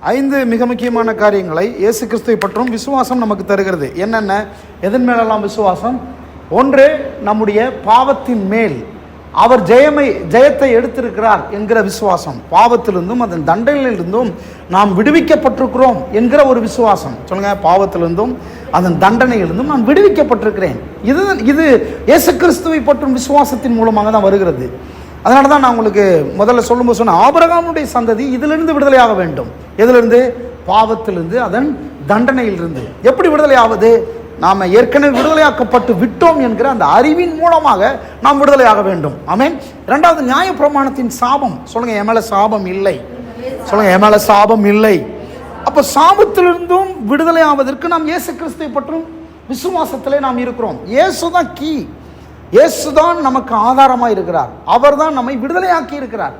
5 மிக முக்கியமான காரியங்களை இயேசு கிறிஸ்துவை பற்றும் விசுவாசம் நமக்கு தருகிறது. என்னென்ன? எதன் மேலெல்லாம் விசுவாசம்? 1, நம்முடைய பாவத்தின் மேல் அவர் ஜெயத்தை எடுத்திருக்கிறார் என்கிற விசுவாசம். பாவத்திலிருந்தும் அதன் தண்டனையிலிருந்தும் நாம் விடுவிக்கப்பட்டிருக்கிறோம் என்கிற ஒரு விசுவாசம். சொல்லுங்க, பாவத்திலிருந்தும் அதன் தண்டனையிலிருந்தும் நான் விடுவிக்கப்பட்டிருக்கிறேன். இது இயேசு கிறிஸ்துவை பற்றும் விசுவாசத்தின் மூலமாக தான் வருகிறது. அதனால தான் நான் உங்களுக்கு முதல்ல சொல்லும்போது சொன்ன ஆபிரகாமுடைய சந்ததி இதிலிருந்து விடுதலையாக வேண்டும். எதிலிருந்து? பாவத்திலிருந்து, அதன் தண்டனையிலிருந்து. எப்படி விடுதலை ஆவது? நாம் ஏற்கனவே விடுதலையாக்கப்பட்டு விட்டோம் என்கிற அந்த அறிவின் மூலமாக நாம் விடுதலையாக வேண்டும். ஆமென். 2வது, நியாயப்பிரமாணத்தின் சாபம். சொல்லுங்க, என் மேல சாபம் இல்லை. சொல்லுங்க, என் மேல சாபம் இல்லை. அப்போ சாபத்திலிருந்தும் விடுதலை ஆவதற்கு நாம் இயேசு கிறிஸ்துவை பற்றும் விசுவாசத்திலே நாம் இருக்கிறோம். இயேசு தான் கீ. இயேசுதான் நமக்கு ஆதாரமாக இருக்கிறார். அவர் தான் நம்மை விடுதலையாக்கி இருக்கிறார்.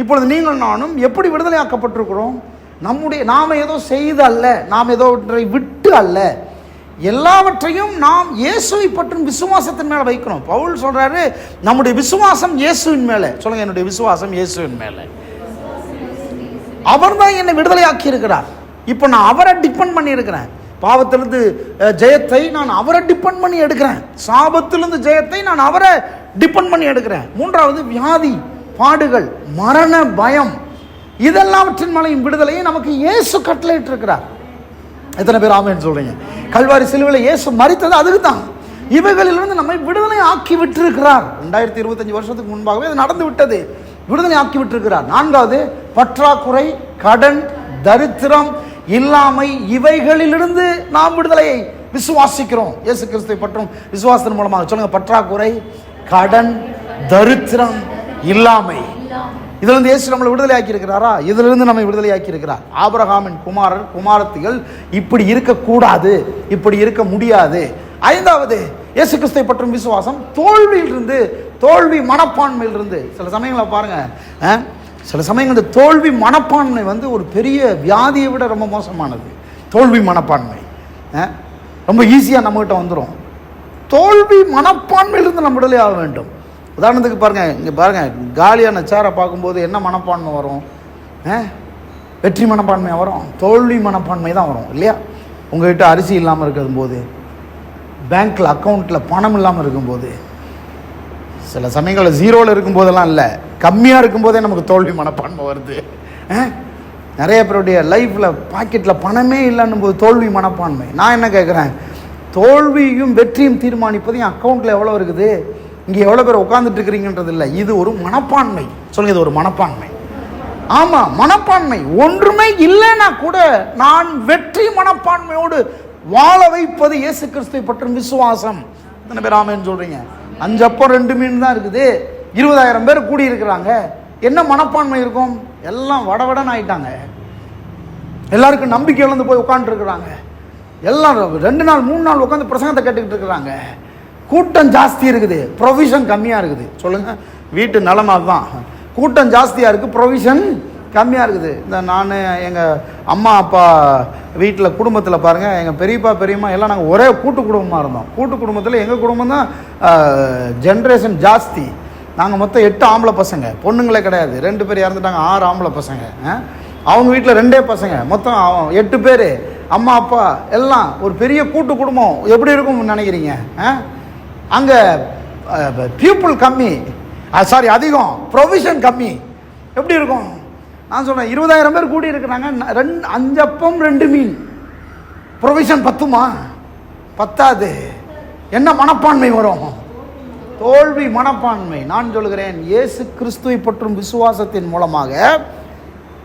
இப்பொழுது நீங்கள் நானும் எப்படி விடுதலையாக்கப்பட்டிருக்கிறோம்? நாம் ஏதோ செய்து அல்ல, நாம் ஏதோ விட்டு அல்ல, எல்லாவற்றையும் நாம் இயேசுவை பற்றும் விசுவாசத்தின் மேலே வைக்கிறோம். பவுல் சொல்றாரு, நம்முடைய விசுவாசம் இயேசுவின் மேலே. சொல்லுங்க, என்னுடைய விசுவாசம் இயேசுவின் மேலே. அவர் தான் என்னை விடுதலையாக்கி இருக்கிறார். இப்போ நான் அவரை டிபெண்ட் பண்ணி இருக்கிறேன். பாவத்திலிருந்து ஜெயத்தை நான் அவரை டிபெண்ட் பண்ணி எடுக்கிறேன். சாபத்திலிருந்து ஜெயத்தை நான் அவரை டிபெண்ட் பண்ணி எடுக்கிறேன். 3வது, வியாதி, பாடுகள், மரண பயம், இதெல்லாவற்றின் மேலையும் விடுதலையை நமக்கு இயேசு கட்டளையிட்டு இருக்கிறார். எத்தனை பேர் ஆமென் சொல்றீங்க? கல்வாரி சிலுவையில் இயேசு மரித்தது அதுக்கு தான். இவைகளிலிருந்து நம்மை விடுதலை ஆக்கி விட்டிருக்கிறார். 2025 வருஷத்துக்கு முன்பாகவே அது நடந்து விட்டது. விடுதலை ஆக்கி விட்டிருக்கிறார். 4வது, பற்றாக்குறை, கடன், தரித்திரம், இல்லாமை, இவைகளிலிருந்து நாம் விடுதலையை விசுவாசிக்கிறோம். இயேசு கிறிஸ்துவை பற்றும் விசுவாசத்தின் மூலமாக. சொல்லுங்க, பற்றாக்குறை, கடன், தரித்திரம், இல்லாமை, இதிலிருந்து இயேசு நம்மளை விடுதலை ஆக்கி இருக்கிறாரா? இதிலிருந்து நம்மை விடுதலை ஆக்கி இருக்கிறார். ஆபிரகாமின் குமாரத்திகள் இப்படி இருக்கக்கூடாது, இப்படி இருக்க முடியாது. 5வது, இயேசு கிறிஸ்துவை பற்றும் விசுவாசம் தோல்வியிலிருந்து, தோல்வி மனப்பான்மையிலிருந்து. சில சமயங்களை பாருங்க, சில சமயங்கள் இந்த தோல்வி மனப்பான்மை ஒரு பெரிய வியாதியை விட ரொம்ப மோசமானது. தோல்வி மனப்பான்மை ரொம்ப ஈஸியாக நம்மகிட்ட வந்துடும். தோல்வி மனப்பான்மையிலிருந்து நம்ம விடுதலை ஆக வேண்டும். உதாரணத்துக்கு பாருங்க, இங்கே பாருங்க, காலியான சேரை பார்க்கும்போது என்ன மனப்பான்மை வரும்? வெற்றி மனப்பான்மையாக வரும்? தோல்வி மனப்பான்மை தான் வரும் இல்லையா? உங்கள்கிட்ட அரிசி இல்லாமல் இருக்கும் போது, பேங்க்கில் அக்கௌண்ட்டில் பணம் இல்லாமல் இருக்கும்போது, சில சமயங்களில் 0ல் இருக்கும்போதெல்லாம் இல்லை, கம்மியாக இருக்கும்போதே நமக்கு தோல்வி மனப்பான்மை வருது. நிறைய பேருடைய லைஃப்பில் பாக்கெட்டில் பணமே இல்லைன்னும் போது தோல்வி மனப்பான்மை. நான் என்ன கேட்குறேன், தோல்வியும் வெற்றியும் தீர்மானிப்பது என் அக்கௌண்ட்டில் எவ்வளோ இருக்குது, இங்கே எவ்வளோ பேர் உட்காந்துட்டு இருக்கிறீங்கன்றது இல்லை. இது ஒரு மனப்பான்மை. சொல்லுங்க, இது ஒரு மனப்பான்மை. ஆமாம், மனப்பான்மை. ஒன்றுமே இல்லைன்னா கூட நான் வெற்றி மனப்பான்மையோடு வாழ வைப்பது இயேசு கிறிஸ்துவை பற்றும் விசுவாசம். எத்தனை பேர் ஆமென் சொல்றீங்க? 5 அப்பம் 2 மீன் தான் இருக்குது, 20,000 பேர் கூடி இருக்கிறாங்க. என்ன மனப்பான்மை இருக்கும்? எல்லாம் வடவடன்னு ஆயிட்டாங்க. எல்லாருக்கும் நம்பிக்கை இழந்து போய் உட்காந்துட்டு இருக்கிறாங்க. எல்லாம் 2 நாள் 3 நாள் உட்காந்து பிரசங்கத்தை கேட்டுக்கிட்டு இருக்கிறாங்க. கூட்டம் ஜாஸ்தி இருக்குது, ப்ரொவிஷன் கம்மியாக இருக்குது. சொல்லுங்க, வீட்டு நலனால் தான். கூட்டம் ஜாஸ்தியாக இருக்குது, ப்ரொவிஷன் கம்மியாக இருக்குது. இந்த நான் எங்கள் அம்மா அப்பா வீட்டில் குடும்பத்தில் பாருங்கள், எங்கள் பெரியப்பா பெரியம்மா எல்லாம் நாங்கள் ஒரே கூட்டு குடும்பமாக இருந்தோம். கூட்டு குடும்பத்தில் எங்கள் குடும்பம் தான் ஜென்ரேஷன் ஜாஸ்தி. நாங்கள் மொத்தம் 8 ஆம்பளை பசங்க, பொண்ணுங்களே கிடையாது. 2 பேர் இறந்துட்டாங்க, 6 ஆம்பளை பசங்க. அவங்க வீட்டில் 2 பசங்க, மொத்தம் 8 பேர். அம்மா அப்பா எல்லாம் ஒரு பெரிய கூட்டு குடும்பம். எப்படி இருக்கும்னு நினைக்கிறீங்க? அங்கே பீப்புள் கம்மி, சாரி அதிகம், ப்ரொவிஷன் கம்மி. எப்படி இருக்கும்? நான் சொல்கிறேன், 20,000 பேர் கூடி இருக்கிறாங்க, 5 அப்பம் 2 மீன். ப்ரொவிஷன் பத்துமா? பத்தாது. என்ன மனப்பான்மை வரும்? தோல்வி மனப்பான்மை. நான் சொல்கிறேன், இயேசு கிறிஸ்துவை பற்றும் விசுவாசத்தின் மூலமாக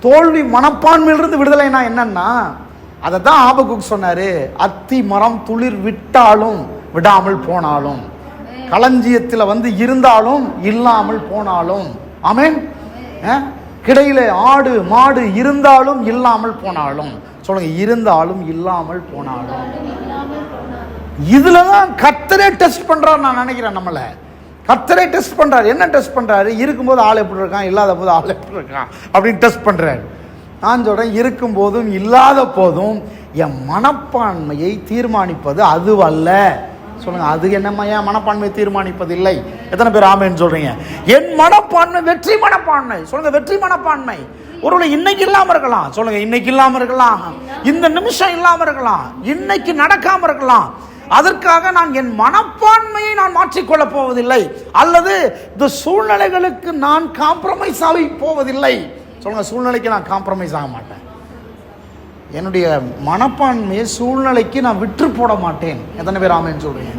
தோல்வி மனப்பான்மையிலிருந்து விடுதலைனா என்னன்னா, அதை தான் ஆபகுக் சொன்னாரு, அத்தி மரம் துளிர் விட்டாலும் விடாமல் போனாலும், களஞ்சியத்தில் இருந்தாலும் இல்லாமல் போனாலும், ஆமென். கிடையில ஆடு மாடு இருந்தாலும் இல்லாமல் போனாலும். சொல்லுங்க, இருந்தாலும் இல்லாமல் போனாலும். இதுலதான் கர்த்தரே டெஸ்ட் பண்றாரு. நான் நினைக்கிறேன், நம்மளை கர்த்தரே டெஸ்ட் பண்றாரு. என்ன டெஸ்ட் பண்றாரு? இருக்கும்போது ஆள் எப்படி இருக்கான், இல்லாத போது ஆள் எப்படி இருக்கான் அப்படின்னு டெஸ்ட் பண்றாரு. நான் சொல்றேன், இருக்கும் போதும் இல்லாத போதும் என் மனப்பான்மையை தீர்மானிப்பது அதுவல்ல. சொல்லுங்க, அது என்னம்மா என் மனப்பான்மை தீர்மானிப்பது இல்லை? எத்தனை பேர் ஆமென்னு சொல்றீங்க? என் மனப்பான்மை வெற்றி மனப்பான்மை. சொல்லுங்க, வெற்றி மனப்பான்மை. ஒருவேளை இன்னைக்கு இல்லாம இருக்கலாம். சொல்லுங்க, இன்னைக்கு இல்லாம இருக்கலாம், இந்த நிமிஷம் இல்லாம இருக்கலாம், இன்னைக்கு நடக்காம இருக்கலாம். அதற்காக நான் என் மனப்பான்மையை நான் மாற்றிக்கொள்ள போவதில்லை, அல்லது இந்த சூழ்நிலைகளுக்கு நான் காம்ப்ரமைஸ் ஆகி போவதில்லை. சொல்லுங்க, சூழ்நிலைக்கு நான் காம்ப்ரமைஸ் ஆக மாட்டேன். என்னுடைய மனப்பான்மையை சூழ்நிலைக்கு நான் விற்று போட மாட்டேன். எத்தனை பேர் ஆமென் சொல்றீங்க?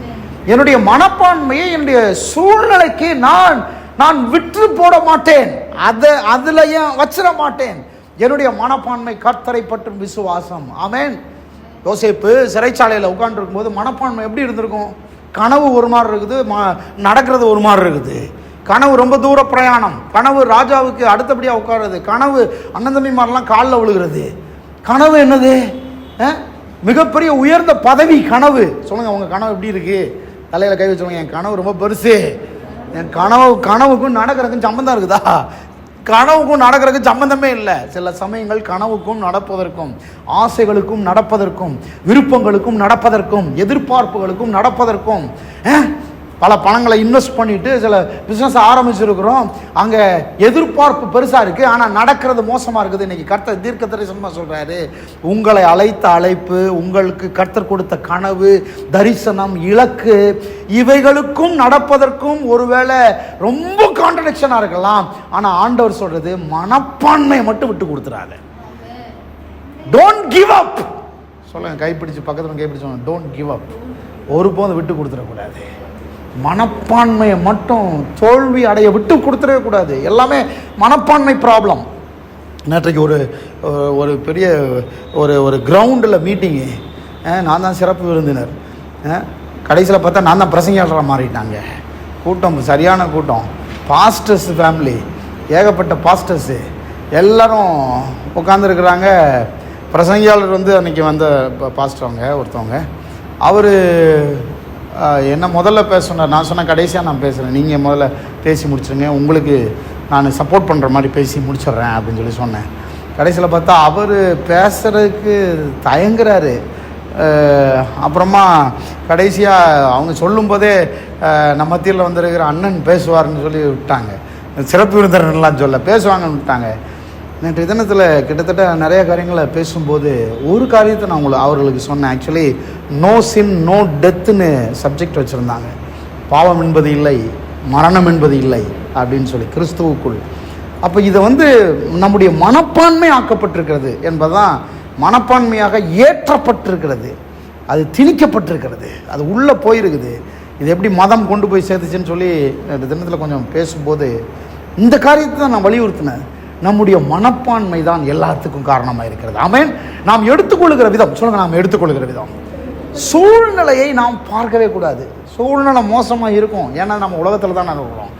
என்னுடைய மனப்பான்மையை என்னுடைய சூழ்நிலைக்கு நான் விற்று போட மாட்டேன், அதுல ஏன் வச்சிட மாட்டேன். என்னுடைய மனப்பான்மை கர்த்தரை பற்றும் விசுவாசம். ஆமென். யோசேப்பு சிறைச்சாலையில் உட்கார்ந்துருக்கும் போது மனப்பான்மை எப்படி இருந்திருக்கும்? கனவு ஒரு மாதிரி இருக்குது, நடக்கிறது ஒரு மாதிரி இருக்குது. கனவு ரொம்ப தூர பிரயாணம், கனவு ராஜாவுக்கு அடுத்தபடியாக உட்காருறது, கனவு அண்ணன் தம்பி மாதிரிலாம் காலில் விழுகிறது. கனவு என்னது? மிகப்பெரிய உயர்ந்த பதவி கனவு. சொல்லுங்க, உங்க கனவு எப்படி இருக்கு? தலையில கை வச்சுருவாங்க, என் கனவு ரொம்ப பெருசு, என் கனவுக்கும் நடக்கிறதுக்கும் சம்பந்தம் இருக்குதா? கனவுக்கும் நடக்கிறதுக்கு சம்பந்தமே இல்லை. சில சமயங்கள் கனவுக்கும் நடப்பதற்கும், ஆசைகளுக்கும் நடப்பதற்கும், விருப்பங்களுக்கும் நடப்பதற்கும், எதிர்பார்ப்புகளுக்கும் நடப்பதற்கும் பல பணங்களை இன்வெஸ்ட் பண்ணிட்டு சில பிஸ்னஸ் ஆரம்பிச்சிருக்கிறோம். அங்கே எதிர்பார்ப்பு பெருசாக இருக்குது, ஆனால் நடக்கிறது மோசமாக இருக்குது. இன்னைக்கு கர்த்தர் தீர்க்க தரிசனமாக சொல்கிறாரு, உங்களை அழைத்த அழைப்பு, உங்களுக்கு கர்த்தர் கொடுத்த கனவு, தரிசனம், இலக்கு, இவைகளுக்கும் நடப்பதற்கும் ஒருவேளை ரொம்ப கான்ட்ரடிக்ஷனாக இருக்கலாம். ஆனால் ஆண்டவர் சொல்றது, மனப்பான்மையை மட்டும் விட்டு கொடுத்துறாரு. Don't give up. சொல்லுங்க, கைப்பிடிச்சு பக்கத்தில் கைப்பிடிச்சு, டோன்ட் கிவ் அப். ஒருபோதும் விட்டு கொடுத்துடக்கூடாது. மனப்பான்மையை மட்டும் தோல்வி அடைய விட்டு கொடுத்துடவே கூடாது. எல்லாமே மனப்பான்மை ப்ராப்ளம். நேற்றைக்கு ஒரு பெரிய ஒரு கிரவுண்டில் மீட்டிங்கு, நான் தான் சிறப்பு விருந்தினர். கடைசியில் பார்த்தா நான் தான் பிரசங்கியாளராக மாறிட்டாங்க. கூட்டம் சரியான கூட்டம், பாஸ்டர்ஸ் ஃபேமிலி, ஏகப்பட்ட பாஸ்டர்ஸு எல்லாரும் உட்காந்துருக்குறாங்க. பிரசங்கியாளர் அன்றைக்கி வந்த பாஸ்டர் ஒருத்தவங்க, அவர் என்ன முதல்ல பேச சொன்னார். நான் சொன்னேன், கடைசியாக நான் பேசுகிறேன், நீங்கள் முதல்ல பேசி முடிச்சுருங்க, உங்களுக்கு நான் சப்போர்ட் பண்ணுற மாதிரி பேசி முடிச்சிடுறேன் அப்படின்னு சொன்னேன். கடைசியில் பார்த்தா அவர் பேசுகிறதுக்கு தயங்குறாரு. அப்புறமா கடைசியாக அவங்க சொல்லும்போதே நம்ம மத்தியில் வந்திருக்கிற அண்ணன் பேசுவார்னு சொல்லி விட்டாங்க. சிறப்பு விருந்தினர்லாம் சொல்ல பேசுவாங்கன்னு விட்டாங்க. நேற்று தினத்தில் கிட்டத்தட்ட நிறைய காரியங்களை பேசும்போது ஒரு காரியத்தை நான் அவர்களுக்கு சொன்னேன். ஆக்சுவலி நோ சின் நோ டெத்துன்னு சப்ஜெக்ட் வச்சுருந்தாங்க. பாவம் என்பது இல்லை, மரணம் என்பது இல்லை அப்படின்னு சொல்லி கிறிஸ்துவுக்குள். அப்போ இதை நம்முடைய மனப்பான்மை ஆக்கப்பட்டிருக்கிறது என்பதுதான், மனப்பான்மையாக ஏற்றப்பட்டிருக்கிறது, அது திணிக்கப்பட்டிருக்கிறது, அது உள்ளே போயிருக்குது. இது எப்படி மதம் கொண்டு போய் சேர்த்துச்சுன்னு சொல்லி தினத்தில் கொஞ்சம் பேசும்போது இந்த காரியத்தை தான் நான் வலியுறுத்தினேன். நம்முடைய மனப்பான்மை தான் எல்லாத்துக்கும் காரணமாக இருக்கிறது. ஆமென். நாம் எடுத்துக்கொள்கிற விதம், சொல்லுங்க, நாம் எடுத்துக்கொள்கிற விதம். சூழ்நிலையை நாம் பார்க்கவே கூடாது. சூழ்நிலை மோசமாக இருக்கும், ஏன்னா நம்ம உலகத்தில் தான் இருக்கிறோம்.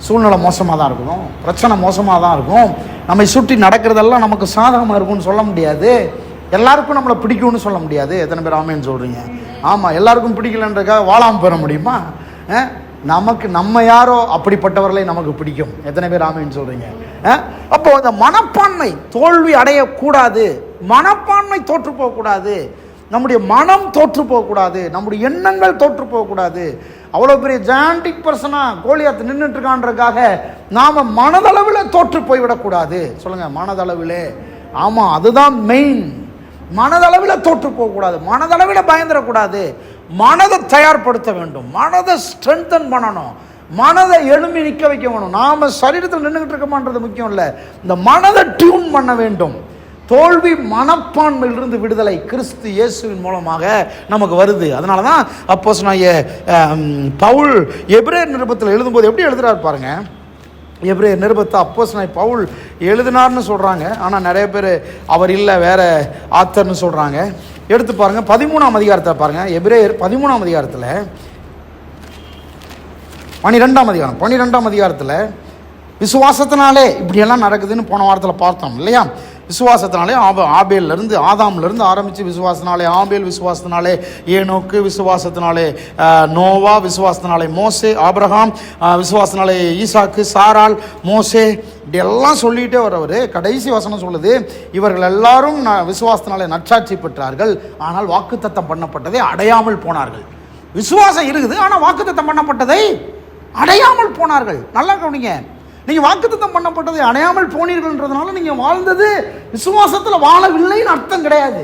சூழ்நிலை மோசமாக தான் இருக்கணும், பிரச்சனை மோசமாக தான் இருக்கும், நம்மை சுற்றி நடக்கிறதெல்லாம் நமக்கு சாதகமாக இருக்கும்னு சொல்ல முடியாது. எல்லாருக்கும் நம்மளை பிடிக்கும்னு சொல்ல முடியாது. எத்தனை பேர் ஆமேன்னு சொல்கிறீங்க? ஆமாம், எல்லாருக்கும் பிடிக்கலன்றக்காக வாழாமல் பெற முடியுமா? நம்ம யாரோ அப்படிப்பட்டவர்களை நமக்கு பிடிக்கும். எத்தனை பேர் ஆமேன்னு சொல்கிறீங்க? அப்போ அந்த மனப்பான்மை தோல்வி அடையக்கூடாது, மனப்பான்மை தோற்று போகக்கூடாது, நம்முடைய மனம் தோற்று போகக்கூடாது, நம்முடைய எண்ணங்கள் தோற்று போகக்கூடாது. அவ்வளோ பெரிய ஜாண்டிக் பர்சனாக கோலியாத்து நின்றுட்டு இருக்கான்றதுக்காக நாம் மனதளவில் தோற்று போய்விடக்கூடாது. சொல்லுங்கள், மனதளவில். ஆமாம், அதுதான் மெயின். மனதளவில் தோற்று போகக்கூடாது, மனதளவில் பயந்துடக்கூடாது. மனதை தயார்படுத்த வேண்டும், மனதை ஸ்ட்ரென்தன் பண்ணணும், மனதை எழுப்பி நிற்க வைக்க வேணும். நாம் சரீரத்தில் நின்றுக்கிட்டு இருக்கமான்றது முக்கியம் இல்லை, இந்த மனதை டியூன் பண்ண வேண்டும். தோல்வி மனப்பான்மையிலிருந்து விடுதலை கிறிஸ்து இயேசுவின் மூலமாக நமக்கு வருது. அதனால தான் அப்போஸ்தலனாகிய பவுல் எபிரேயர் நிருபத்தில் எழுதும்போது எப்படி எழுதுறாரு பாருங்க. எபிரேயர் நிருபத்தை அப்போஸ்தலனாகிய பவுல் எழுதினார்னு சொல்கிறாங்க, ஆனால் நிறைய பேர் அவர் இல்லை வேற ஆத்தர்னு சொல்கிறாங்க. எடுத்து பாருங்க 13ஆம் அதிகாரத்தை பாருங்க. எபிரேயர் 13ஆம் அதிகாரத்தில் 12ஆம் அதிகாரத்தில் விசுவாசத்தினாலே இப்படியெல்லாம் நடக்குதுன்னு போன வாரத்தில் பார்த்தோம் இல்லையா? விசுவாசத்தினாலே ஆபேலிருந்து ஆதாம்லேருந்து ஆரம்பித்து விசுவாசத்தினாலே ஆபேல், விசுவாசத்தினாலே ஏனோக்கு, விசுவாசத்தினாலே நோவா, விசுவாசத்தினாலே மோசே, ஆபிரகாம், விசுவாசத்தினாலே ஈசாக்கு, சாராள், மோசே, இப்படியெல்லாம் சொல்லிகிட்டே வரவர் கடைசி வசனம் சொல்லுது, இவர்கள் எல்லாரும் விசுவாசத்தினாலே நற்சாட்சி பெற்றார்கள், ஆனால் வாக்குத்தத்தம் பண்ணப்பட்டதை அடையாமல் போனார்கள். விசுவாசம் இருக்குது, ஆனால் வாக்குத்தத்தம் பண்ணப்பட்டதை அடையாமல் போனார்கள். நல்லா கவனிங்க, நீங்க வாக்குத்தத்தம் பண்ணப்பட்டதை அடையாமல் போனீர்கள்ன்றதுனால நீங்க வாழ்ந்தது விசுவாசத்தில் வாழவில்லைன்னு அர்த்தம் கிடையாது.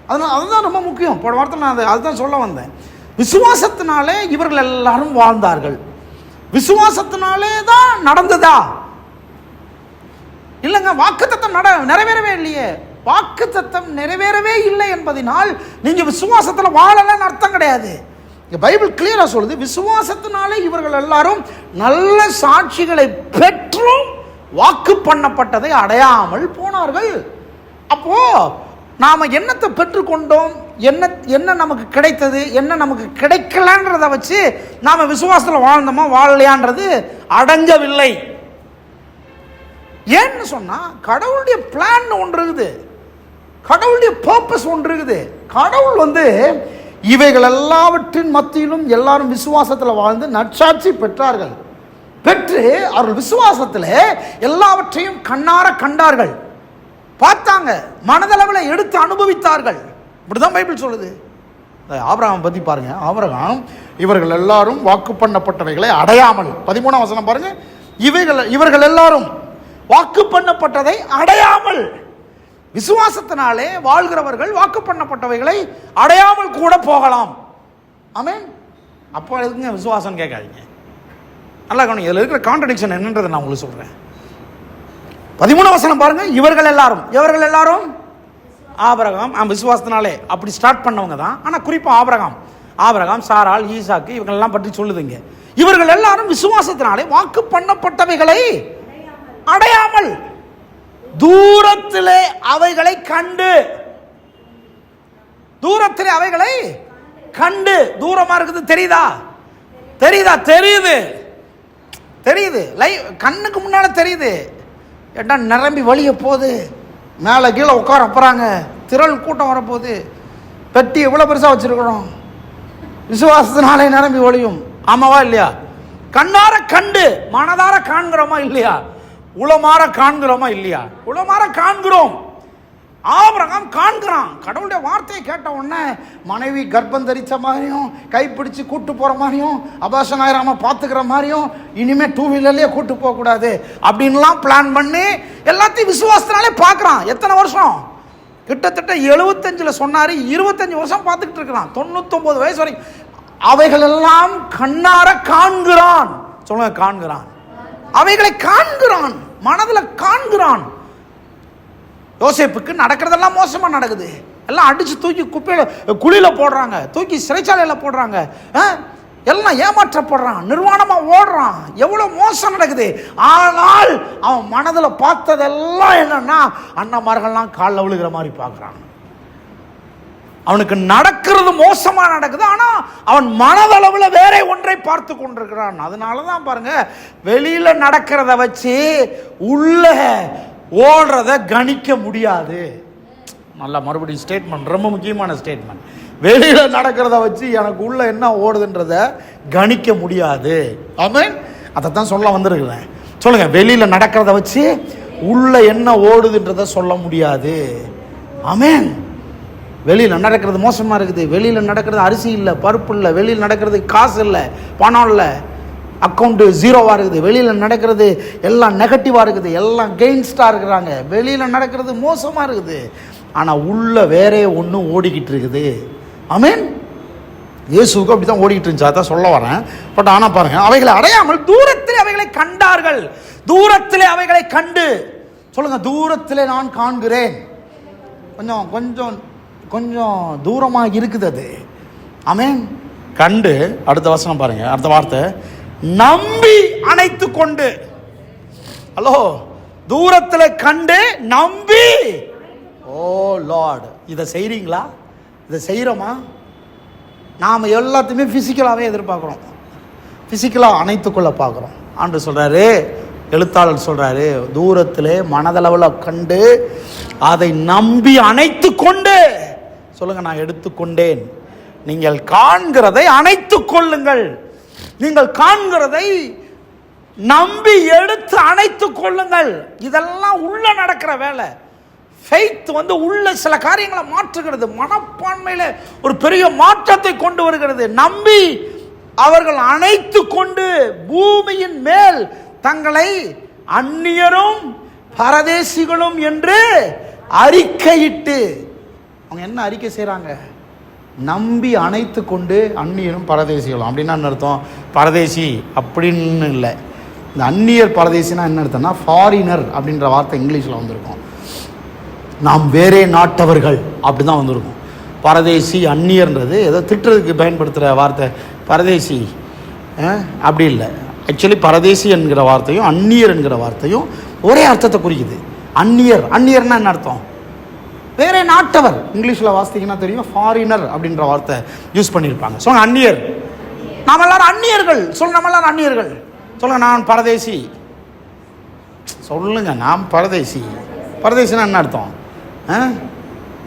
அதனால அதுதான் ரொம்ப முக்கியம். போன வாரத்தில் நான் அதுதான் சொல்ல வந்தேன். விசுவாசத்தினாலே இவர்கள் எல்லாரும் வாழ்ந்தார்கள். விசுவாசத்தினாலே தான் நடந்ததா? இல்லைங்க, வாக்குத்தத்தம் நிறைவேறவே இல்லையே. வாக்குத்தத்தம் நிறைவேறவே இல்லை என்பதனால் நீங்க விசுவாசத்தில் வாழலன்னு அர்த்தம் கிடையாது. பைபிள் கிளியரா சொல்லுது, விசுவாசத்தினாலே இவர்கள் எல்லாரும் நல்ல சாட்சிகளை பெற்றும் வாக்கு பண்ணப்பட்டதை அடையாமல் போனார்கள். அப்போ நாம என்னத்தை பெற்றுக்கொண்டோம், என்ன நமக்கு கிடைத்தது, என்ன நமக்கு கிடைக்கலன்றதை வச்சு நாம விசுவாசத்தில் வாழ்ந்தோமா வாழலையான்றது அடங்கவில்லை. ஏன்னு சொன்னா கடவுளுடைய பிளான் ஒன்று இருக்குது, கடவுளுடைய பர்பஸ் ஒன்று இருக்குது. கடவுள் இவைகள் எல்லாவற்றின் மத்தியிலும் எல்லாரும் விசுவாசத்தில் வாழ்ந்து நற்சாட்சி பெற்றார்கள். பெற்று அவர்கள் விசுவாசத்தில் எல்லாவற்றையும் கண்ணார கண்டார்கள், பார்த்தாங்க, மனதளவில் எடுத்து அனுபவித்தார்கள். இப்படிதான் பைபிள் சொல்லுது. ஆபிரகாம் பத்தி பாருங்க. ஆபிரகாம் இவர்கள் எல்லாரும் வாக்கு பண்ணப்பட்டவைகளை அடையாமல், 13ஆம் வசனம் பாருங்க. இவர்கள் எல்லாரும் வாக்கு பண்ணப்பட்டதை அடையாமல், விசுவாசத்தினாலே வாழ்கிறவர்கள் வாக்கு பண்ணப்பட்டவைகளை அடையாமல் கூட போகலாம். ஆமென். அப்போ எதுக்குங்க விசுவாசம் கேட்காதீங்க. நல்லா கவனிங்க, இதில் இருக்கிற கான்ட்ரடிக்ஷன் என்னன்றதை நான் உங்களுக்கு சொல்றேன். 13ஆம் வசனம் பாருங்க. இவர்கள் எல்லாரும் ஆபிரகாம் விசுவாசத்தினாலே அப்படி ஸ்டார்ட் பண்ணவங்க தான். ஆனால் குறிப்பாக ஆபிரகாம், சாராள், ஈசாக்கு இவங்களெல்லாம் பற்றி சொல்லுதுங்க. இவர்கள் எல்லாரும் விசுவாசத்தினாலே வாக்கு பண்ணப்பட்டவைகளை அடையாமல் தூரத்திலே அவைகளை கண்டு, தூரமா இருக்குது. தெரியுது கண்ணுக்கு முன்னால தெரியுது. ஏன்னா நிரம்பி வழிய போகுது, மேலே கீழே உட்கார போறாங்க, திரள் கூட்டம் வரப்போகுது, பெட்டி எவ்வளவு பெருசா வச்சிருக்கிறோம், விசுவாசத்தினாலே நிரம்பி ஒளியும். ஆமாவா இல்லையா? கண்ணார கண்டு மனதார காண்கிறோமா இல்லையா? உளமாற காண்கிறோமா இல்லையா? உளமாற காண்கிறோம். ஆபிரகாம் காண்கிறான். கடவுளுடைய வார்த்தையை கேட்ட உடனே மனைவி கர்ப்பம் தரிச்ச மாதிரியும், கைப்பிடிச்சு கூட்டு போற மாதிரியும், அபாஷன் ஆயிராம பாத்துக்கிற மாதிரியும், இனிமே 2 வீலர்லயே கூட்டு போக கூடாது அப்படின்லாம் பிளான் பண்ணி எல்லாத்தையும் விசுவாசத்தினாலே பார்க்கறான். எத்தனை வருஷம்? கிட்டத்தட்ட 75 சொன்னாரு, 25 வருஷம் பார்த்துக்கிட்டு இருக்கிறான். 99 வயசு வரைக்கும் அவைகள் எல்லாம் கண்ணார காண்கிறான். சொல்லுங்க, காண்கிறான். அவைகளை காண்கிறான், மனதில் காண்கிறான். யோசேப்புக்கு நடக்கிறதெல்லாம் மோசமா நடக்குது. எல்லாம் அடிச்சு தூக்கி குழியில போடுறாங்க, தூக்கி சிறைச்சாலையில போடுறாங்க, எல்லாம் ஏமாற்றப்படுறான், நிர்வாணமா ஓடுறான், எவ்வளவு மோசம் நடக்குது. ஆனால் அவன் மனதில் பார்த்ததெல்லாம் என்னன்னா அண்ணன்மார்கள்லாம் காலில் விழுகிற மாதிரி பார்க்கறான். அவனுக்கு நடக்கிறது மோசமா நடக்குது, ஆனா அவன் மனதளவுல வேற ஒன்றை பார்த்து கொண்டிருக்கிறான். அதனாலதான் பாருங்க, வெளியில நடக்கிறத வச்சு உள்ள ஓடுறத கணிக்க முடியாது. நல்லா மறுபடியும் ஸ்டேட்மெண்ட், ரொம்ப முக்கியமான ஸ்டேட்மெண்ட். வெளியில நடக்கிறத வச்சு எனக்கு உள்ள என்ன ஓடுதுன்றத கணிக்க முடியாது. ஆமென். அதைத்தான் சொல்ல வந்திருக்கிறேன். சொல்லுங்க, வெளியில நடக்கிறத வச்சு உள்ள என்ன ஓடுதுன்றத சொல்ல முடியாது. ஆமென். வெளியில் நடக்கிறது மோசமாக இருக்குது, வெளியில் நடக்கிறது அரிசி இல்லை, பருப்பு இல்லை, வெளியில் நடக்கிறது காசு இல்லை, பணம் இல்லை, அக்கௌண்ட்டு ஜீரோவாக இருக்குது, வெளியில் நடக்கிறது எல்லாம் நெகட்டிவாக இருக்குது, எல்லாம் கெயின்ஸ்டாக இருக்கிறாங்க, வெளியில் நடக்கிறது மோசமாக இருக்குது, ஆனால் உள்ள வேறே ஒன்று ஓடிக்கிட்டு இருக்குது. ஆமென். இயேசுக்கு அப்படி தான் ஓடிக்கிட்டு இருந்துச்சு, அதான் சொல்ல வரேன். பட் ஆனால் பாருங்க, அவைகளை அடையாமல் தூரத்தில் அவைகளை கண்டார்கள். தூரத்திலே அவைகளை கண்டு, சொல்லுங்க, தூரத்திலே நான் காண்கிறேன். கொஞ்சம் தூரமாக இருக்குது அது. ஆமென். கண்டு, அடுத்த வசனம் பாருங்க, அடுத்த வார்த்தை, நம்பி அணைத்து கொண்டு. ஹலோ, தூரத்தில் கண்டு நம்பி. ஓ லார்ட், இதை செய்றீங்களா? இதை செய்கிறோமா? நாம் எல்லாத்தையுமே ஃபிசிக்கலாகவே எதிர்பார்க்குறோம், ஃபிசிக்கலாக அணைத்துக்கொள்ள பார்க்குறோம். ஆண்டு சொல்கிறாரு, எழுத்தாளர் சொல்கிறாரு, தூரத்திலே மனதளவில் கண்டு அதை நம்பி அணைத்து கொண்டு. சொல்லுங்க, நான் எடுத்துக்கொண்டேன். நீங்கள் காண்கிறதை அணைத்துக் கொள்ளுங்கள். நீங்கள் காண்கிறதை நம்பி எடுத்து அணைத்துக் கொள்ளுங்கள். இதெல்லாம் உள்ள நடக்கிற வேலை. ஃபெய்த் உள்ள சில காரியங்களை மாற்றுகிறது, மனப்பான்மையில ஒரு பெரிய மாற்றத்தை கொண்டு வருகிறது. நம்பி அவர்கள் அணைத்து கொண்டு பூமியின் மேல் தங்களை அந்நியரும் பரதேசிகளும் என்று அறிக்கையிட்டு. அவங்க என்ன அறிக்கை செய்கிறாங்க? நம்பி அணைத்து கொண்டு அந்நியரும் பரதேசிகளும். அப்படின்னா என்ன அர்த்தம்? பரதேசி அப்படின்னு இல்லை. இந்த அந்நியர் பரதேசினா என்ன அர்த்தம்னா ஃபாரினர் அப்படின்ற வார்த்தை இங்கிலீஷில் வந்திருக்கும். நாம் வேறே நாட்டவர்கள் அப்படி தான் வந்திருக்கும். பரதேசி அந்நியர்ன்றது ஏதோ திட்டுறதுக்கு பயன்படுத்துகிற வார்த்தை. பரதேசி அப்படி இல்லை. ஆக்சுவலி பரதேசி என்கிற வார்த்தையும் அந்நியர் என்கிற வார்த்தையும் ஒரே அர்த்தத்தை குறிக்குது. அந்நியர்னா என்ன அர்த்தம்? வேறே நாட்டவர். இங்கிலீஷில் வாசித்தீங்கன்னா தெரியும், ஃபாரினர் அப்படின்ற வார்த்தை யூஸ் பண்ணியிருப்பாங்க. ஸோ அந்நியர், நாம் எல்லாரும் அந்நியர்கள். நம்ம எல்லாரும் அந்நியர்கள். சொல்லுங்க, நான் பரதேசி. சொல்லுங்க, நான் பரதேசி. பரதேசினா என்ன அர்த்தம்?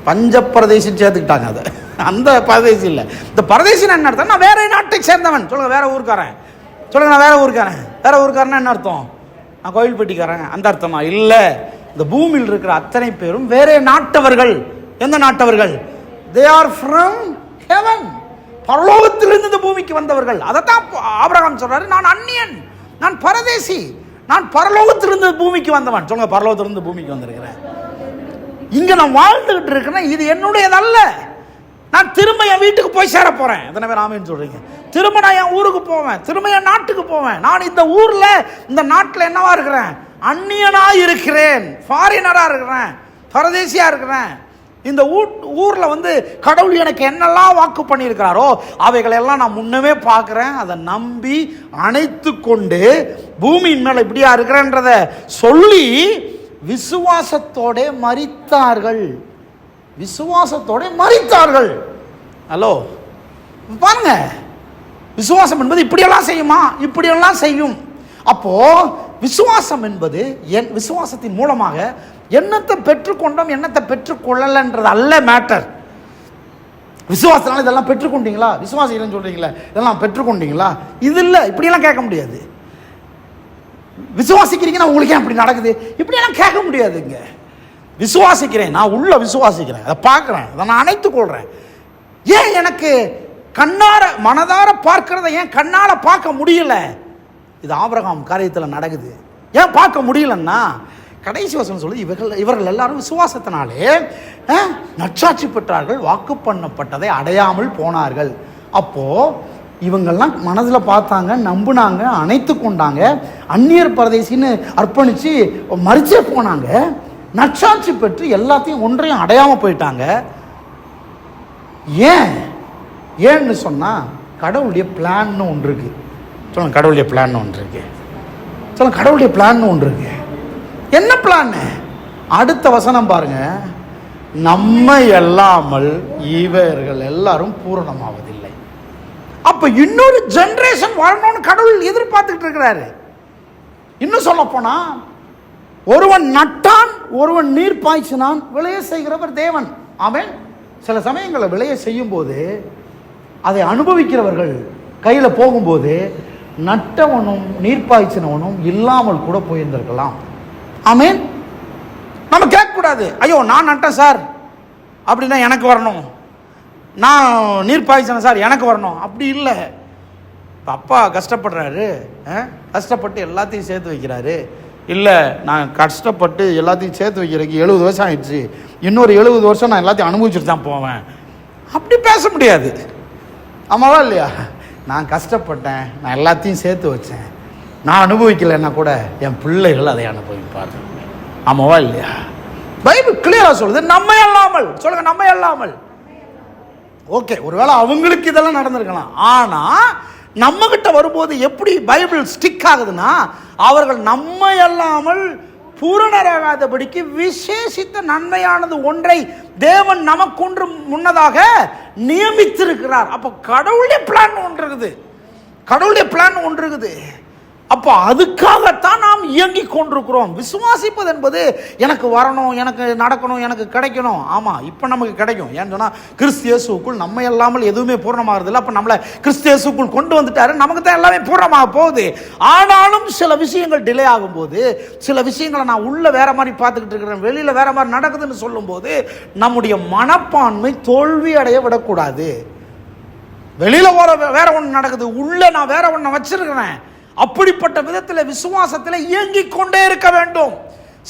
பஞ்ச பரதேசின்னு சேர்த்துக்கிட்டாங்க. அதை அந்த பரதேசி இல்லை. இந்த பரதேசினா என்ன அர்த்தம்? நான் வேற நாட்டை சேர்ந்தவன். சொல்லுங்க, வேற ஊருக்காரன். சொல்லுங்க, நான் வேற ஊருக்காரன். வேற ஊருக்காரன்னா என்ன அர்த்தம்? நான் கோயில்பட்டிக்காரன் அந்த அர்த்தமா? இல்லை. இந்த பூமியில் இருக்கிற அத்தனை பேரும் வேற நாட்டவர்கள். எந்த நாட்டவர்கள்? They are from heaven. பரலோகத்திலிருந்து இந்த பூமிக்கு வந்தவர்கள். அதைத்தான் ஆபிரகாம் சொல்றாரு, நான் அந்நியன், நான் பரதேசி, நான் பரலோகத்திலிருந்து பூமிக்கு வந்தவன். சொல்லுங்க, பரலோகத்திலிருந்து பூமிக்கு வந்திருக்கிறேன். இங்க நான் வாழ்ந்துகிட்டு இருக்கிறேன், இது என்னுடையதல்ல. நான் திரும்ப என் வீட்டுக்கு போய் சேர போறேன். எத்தனை பேர் ஆமேன்னு சொல்றீங்க? திரும்ப நான் என் ஊருக்கு போவேன், திரும்ப என் நாட்டுக்கு போவேன். நான் இந்த ஊர்ல, இந்த நாட்டில் என்னவா இருக்கிறேன்? அந்நியனா இருக்கிறேன், ஃபாரினரா இருக்கிறேன், பரதேசியா இருக்கிறேன். இந்த ஊர்ல கடவுள் எனக்கு என்னெல்லாம் வாக்கு பண்ணியிருக்கிறாரோ அவைகளை எல்லாம் நான் முன்னமே பார்க்கிறேன். அதை நம்பி அணைத்து கொண்டு பூமியின் மேல இப்படியா இருக்கிறேன்றத சொல்லி விசுவாசத்தோட மரித்தார்கள். விசுவாசத்தோட மரித்தார்கள். ஹலோ, பாருங்க, விசுவாசம் என்பது இப்படியெல்லாம் செய்யுமா? இப்படியெல்லாம் செய்யும். அப்போ விசுவாசம் என்பது விசுவாசத்தின் மூலமாக என்னத்தை பெற்றுக்கொண்டோம், என்னத்தை பெற்றுக்கொள்ளலன்றது அல்ல மேட்டர். விசுவாசத்தினால இதெல்லாம் பெற்றுக்கொண்டீங்களா, விசுவாசம் இல்லைன்னு சொல்றீங்களா, இதெல்லாம் பெற்றுக்கொண்டீங்களா? இது இல்லை. இப்படியெல்லாம் கேட்க முடியாது. விசுவாசிக்கிறீங்கன்னா உங்களுக்கு ஏன் அப்படி நடக்குது, இப்படியெல்லாம் கேட்க முடியாதுங்க. விசுவாசிக்கிறேன், நான் உள்ள விசுவாசிக்கிறேன், அதை பார்க்குறேன், அதை நான் அணைத்துக் கொள்றேன். ஏன் எனக்கு கண்ணார மனதார பார்க்கிறத ஏன் கண்ணால பார்க்க முடியல? இது ஆபிரகாம் காரியத்தில் நடக்குது. ஏன் பார்க்க முடியலன்னா, கடைசி வசனம் சொல்லி இவர்கள் எல்லாரும் விசுவாசத்தினாலே நற்சாட்சி பெற்றார்கள், வாக்கு பண்ணப்பட்டதை அடையாமல் போனார்கள். அப்போ இவங்கெல்லாம் மனதில் பார்த்தாங்க, நம்புனாங்க, அணைத்து கொண்டாங்க, அந்நியர் பரதேசின்னு அர்ப்பணித்து மறிச்சே போனாங்க, நற்சாட்சி பெற்று எல்லாத்தையும் ஒன்றையும் அடையாமல் போயிட்டாங்க. ஏன்னு சொன்னால் கடவுளுடைய பிளான்னு ஒன்று இருக்கு. சொல்லுங்க, கடவுளுடைய பிளான் ஒன்று இருக்கு. சொல்லுங்க, கடவுளுடைய பிளான் ஒன்று இருக்கு. என்ன பிளான்? அடுத்த வசனம் பாருங்க. நம்மை அல்லாமல் இவர்கள் எல்லாரும் பூரணமாவதில்லை. அப்ப இன்னொரு ஜெனரேஷன் வரணும்னு கடவுள் எதிர்பார்த்துட்டு இருக்கிறாரு. இன்னும் சொல்ல போனா, ஒருவன் நட்டான், ஒருவன் நீர் பாய்ச்சினான், விளைய செய்கிறவர் தேவன். ஆமென். சில சமயங்களை விளைய செய்யும் போது அதை அனுபவிக்கிறவர்கள் கையில போகும்போது நட்டவனும் நீர் பாய்ச்சினவனும் இல்லாமல் கூட போயிருந்திருக்கலாம். ஆமென். நம்ம கேட்கக்கூடாது, ஐயோ நான் நட்டேன் சார் அப்படின்னா எனக்கு வரணும், நான் நீர் பாய்ச்சினேன் சார் எனக்கு வரணும், அப்படி இல்லை. அப்பா கஷ்டப்படுறாரு, கஷ்டப்பட்டு எல்லாத்தையும் சேர்த்து வைக்கிறாரு. இல்லை, நான் கஷ்டப்பட்டு எல்லாத்தையும் சேர்த்து வைக்கிறதுக்கு 70 வருஷம் ஆயிடுச்சு, இன்னொரு 70 வருஷம் நான் எல்லாத்தையும் அனுபவிச்சுட்டு தான் போவேன். அப்படி பேச முடியாது. ஆமாவா இல்லையா? நான் கஷ்டப்பட்டேன், நான் எல்லாத்தையும் சேர்த்து வச்சேன், நான் அனுபவிக்கலைன்னா கூட என் பிள்ளைகள் அதை அனுபவிப்பார்கள். ஆமாவா இல்லையா? பைபிள் கிளியரா சொல்லுது, நம்மை அல்லாமல். சொல்லுங்க, நம்மை அல்லாமல். ஓகே, ஒருவேளை அவங்களுக்கு இதெல்லாம் நடந்திருக்கலாம். ஆனா நம்ம கிட்ட வரும்போது எப்படி பைபிள் ஸ்டிக் ஆகுதுன்னா, அவர்கள் நம்மை அல்லாமல் பூரணராகாதபடிக்கு விசேஷித்த நன்மையானது ஒன்றை தேவன் நமக்கொன்று முன்னதாக நியமித்திருக்கிறார். அப்போ கடவுளுடைய பிளான் ஒன்று இருக்குது, கடவுளுடைய பிளான் ஒன்று இருக்குது. அப்போ அதுக்காகத்தான் நாம் இயங்கி கொண்டிருக்கிறோம். விசுவாசிப்பது என்பது எனக்கு வரணும், எனக்கு நடக்கணும், எனக்கு கிடைக்கணும். ஆமாம், இப்போ நமக்கு கிடைக்கும். ஏன்னு சொன்னால் கிறிஸ்து இயேசுவுக்குள் நம்ம இல்லாமல் எதுவுமே பூர்ணமாகிறதில்லை. அப்போ நம்மளை கிறிஸ்து இயேசுக்குள் கொண்டு வந்துட்டாரு, நமக்கு தான் எல்லாமே பூர்ணமாக போகுது. ஆனாலும் சில விஷயங்கள் டிலே ஆகும்போது, சில விஷயங்களை நான் உள்ள வேற மாதிரி பார்த்துக்கிட்டு இருக்கிறேன், வெளியில் வேற மாதிரி நடக்குதுன்னு சொல்லும்போது நம்முடைய மனப்பான்மை தோல்வி அடைய விடக்கூடாது. வெளியில் வேற ஒன்று நடக்குது, உள்ள நான் வேற ஒன்று வச்சிருக்கிறேன். அப்படிப்பட்ட விதத்தில் விசுவாசத்தில் இயங்கிக் கொண்டே இருக்க வேண்டும்,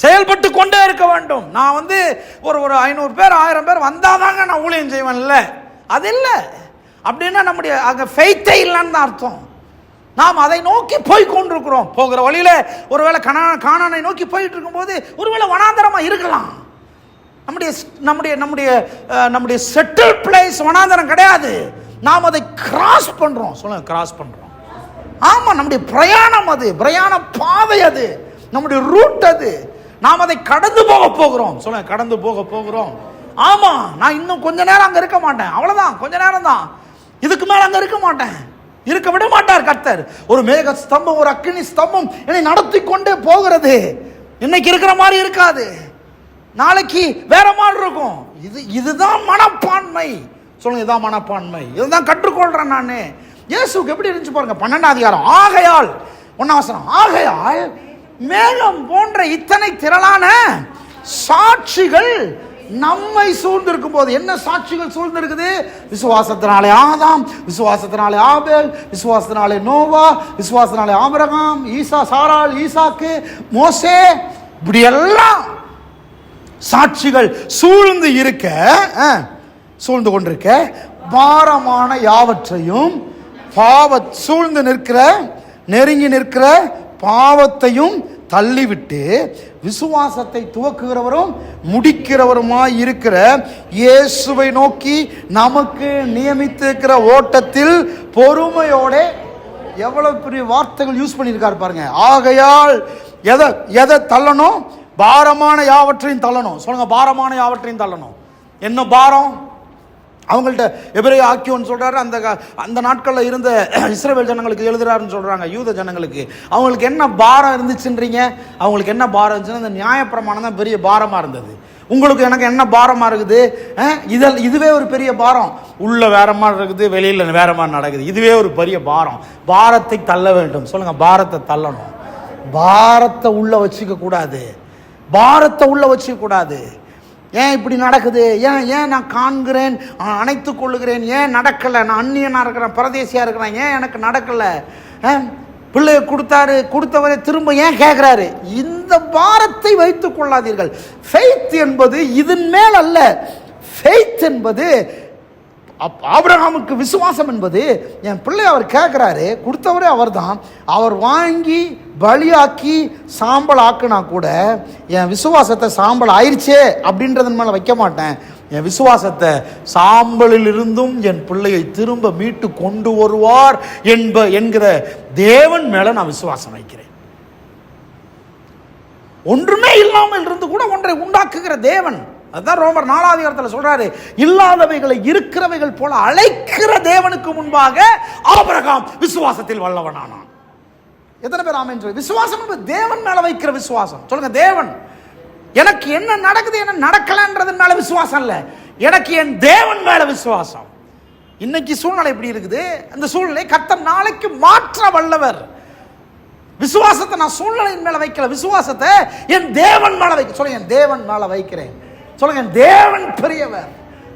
செயல்பட்டு கொண்டே இருக்க வேண்டும். நான் ஒரு 500 பேர் 1000 பேர் வந்தாதாங்க நான் ஊழியம் செய்வேன், இல்லை, அது இல்லை. அப்படின்னா நம்முடைய அங்கே ஃபெய்த்தே இல்லைன்னு தான் அர்த்தம். நாம் அதை நோக்கி போய் கொண்டிருக்கிறோம். போகிற வழியில ஒருவேளை கானானை நோக்கி போயிட்டு இருக்கும்போது ஒருவேளை வனாந்தரமா இருக்கலாம். நம்முடைய நம்முடைய நம்முடைய நம்முடைய செட்டில் பிளேஸ் வனாந்தரம் கிடையாது. நாம் அதை கிராஸ் பண்றோம். சொல்லுங்க, கிராஸ் பண்றோம். ஆமா, நம்முடைய பிரயாணம் அது, பிரயாண பாதை அது, நம்முடைய ரூட் அது. நாம் அதை கடந்து போக போகிறோம். சொல்லுங்க, கடந்து போக போகிறோம். ஆமா, நான் இன்னும் கொஞ்ச நேரம் அங்க இருக்க மாட்டேன், அவ்வளவுதான், கொஞ்ச நேரம் தான், இதுக்கு மேல அங்க இருக்க மாட்டேன், இருக்க விட மாட்டார் கர்த்தர். ஒரு மேக ஸ்தம்பம், ஒரு அக்கினி ஸ்தம்பம் என்னை நடத்தி கொண்டே போகிறது. இன்னைக்கு இருக்கிற மாதிரி இருக்காது, நாளைக்கு வேற மாதிரி இருக்கும். இதுதான் மனப்பான்மை. சொல்லுங்க, இதுதான் மனப்பான்மை. இதுதான் கற்றுக்கொள்றேன் நான். இயேசுக்கு எப்படி இருந்துச்சு பாருங்க, 12ஆம் அதிகாரம். ஆகையால் 1ஆம் வசனம், ஆகையால் மேகம் போன்ற இத்தனை திரளான சாட்சிகள் நம்மை சூழ்ந்திருக்கும் போது. என்ன சாட்சிகள் சூழ்ந்திருக்குது? விசுவாசத்தினாலே ஆதாம், விசுவாசத்தினாலே ஆபேல், விசுவாசத்தினாலே நோவா, விசுவாசத்தினாலே ஆபிரகாம், ஈசா, சாராள், ஈசாக்கு, மோசே, இப்படி எல்லாம் சாட்சிகள் சூழ்ந்து இருக்க, சூழ்ந்து கொண்டிருக்க, பாரமான யாவற்றையும் சூழ்ந்து நிற்கிற, நெருங்கி நிற்கிற பாவத்தையும் தள்ளிவிட்டு விசுவாசத்தை துவக்குகிறவரும் முடிக்கிறவருமாய் இருக்கிற இயேசுவை நோக்கி நமக்கு நியமித்திருக்கிற ஓட்டத்தில் பொறுமையோட. எவ்வளவு பெரிய வார்த்தைகள் யூஸ் பண்ணியிருக்காரு பாருங்க. ஆகையால் எதை தள்ளணும்? பாரமான யாவற்றையும் தள்ளணும். சொல்லுங்க, பாரமான யாவற்றையும் தள்ளணும். என்ன பாரம்? அவங்கள்ட்ட எபிரேய ஆக்கியோன்னு சொல்றாரு. அந்த நாட்களில் இருந்த இஸ்ரவேல் ஜனங்களுக்கு எழுதுறாருன்னு சொல்றாங்க. யூத ஜனங்களுக்கு அவங்களுக்கு என்ன பாரம் இருந்துச்சுன்றீங்க? அவங்களுக்கு என்ன பாரம் இருந்துச்சுன்னா, இந்த நியாயப்பிரமாணம் தான் பெரிய பாரமா இருந்தது. உங்களுக்கு எனக்கு என்ன பாரமா இருக்குது? இதுவே ஒரு பெரிய பாரம். உள்ள வேற மாதிரி இருக்குது, வெளியில வேற மாதிரி நடக்குது. இதுவே ஒரு பெரிய பாரம். பாரத்தை தள்ள வேண்டும். சொல்லுங்க, பாரத்தை தள்ளணும். பாரத்தை உள்ள வச்சுக்க கூடாது, பாரத்தை உள்ள வச்சுக்க கூடாது. ஏன் இப்படி நடக்குது? ஏன் நான் காண்கிறேன், அணைத்துக் கொள்ளுகிறேன், ஏன் நடக்கலை? நான் அந்நியனா இருக்கிறேன், பரதேசியா இருக்கிறேன், ஏன் எனக்கு நடக்கலை? பிள்ளைய கொடுத்தவரை திரும்ப ஏன் கேட்கிறாரு? இந்த பாரத்தை வைத்துக் கொள்ளாதீர்கள். ஃபெய்த் என்பது இதன் மேல் அல்ல. ஃபெய்த் என்பது ஆபிரகாமுக்கு விசுவாசம் என்பது, என் பிள்ளை அவர் கேட்கிறாரு, கொடுத்தவரே அவர் தான், அவர் வாங்கி பலியாக்கி சாம்பல் ஆக்குனா கூட என் விசுவாசத்தை சாம்பல் ஆயிடுச்சே அப்படின்றதன் மேல வைக்க மாட்டேன். என் விசுவாசத்தை சாம்பலில் இருந்தும் என் பிள்ளையை திரும்ப மீட்டு கொண்டு வருவார் என்கிற தேவன் மேல நான் விசுவாசம் வைக்கிறேன். ஒன்றுமே இல்லாமல் இருந்து கூட ஒன்றை உண்டாக்குகிற தேவன். அதுதான் ரோமர் 4ஆம் அதிகாரத்தில் சொல்றாரு, இல்லாதவைகளை இருக்கிறவைகள் போல அழைக்கிற தேவனுக்கு முன்பாக ஆபிரகாம் விசுவாசத்தில் வல்லவனானான். எத்தனை பேர் ஆமென் சொல்லுங்க? விசுவாசம் என்பது தேவன் மேல வைக்கிற விசுவாசம். சொல்லுங்க, தேவன் எனக்கு என்ன நடக்குது, என்ன நடக்கலன்றதன் மேல விசுவாசம் இல்ல, எனக்கு என் தேவன் மேல விசுவாசம். இன்னைக்கு சூழ்நிலை எப்படி இருக்குது, அந்த சூழ்நிலை கர்த்தர் நாளைக்கு மாற்ற வல்லவர். விசுவாசத்தை நான் சூழ்நிலையின் மேல வைக்கல, விசுவாசத்தை என் தேவன் மேல வைக்க. சொல்லுங்க, என் தேவன் மேல வைக்கிறேன். சொல்லுங்க, தேவன் பெரியவர்.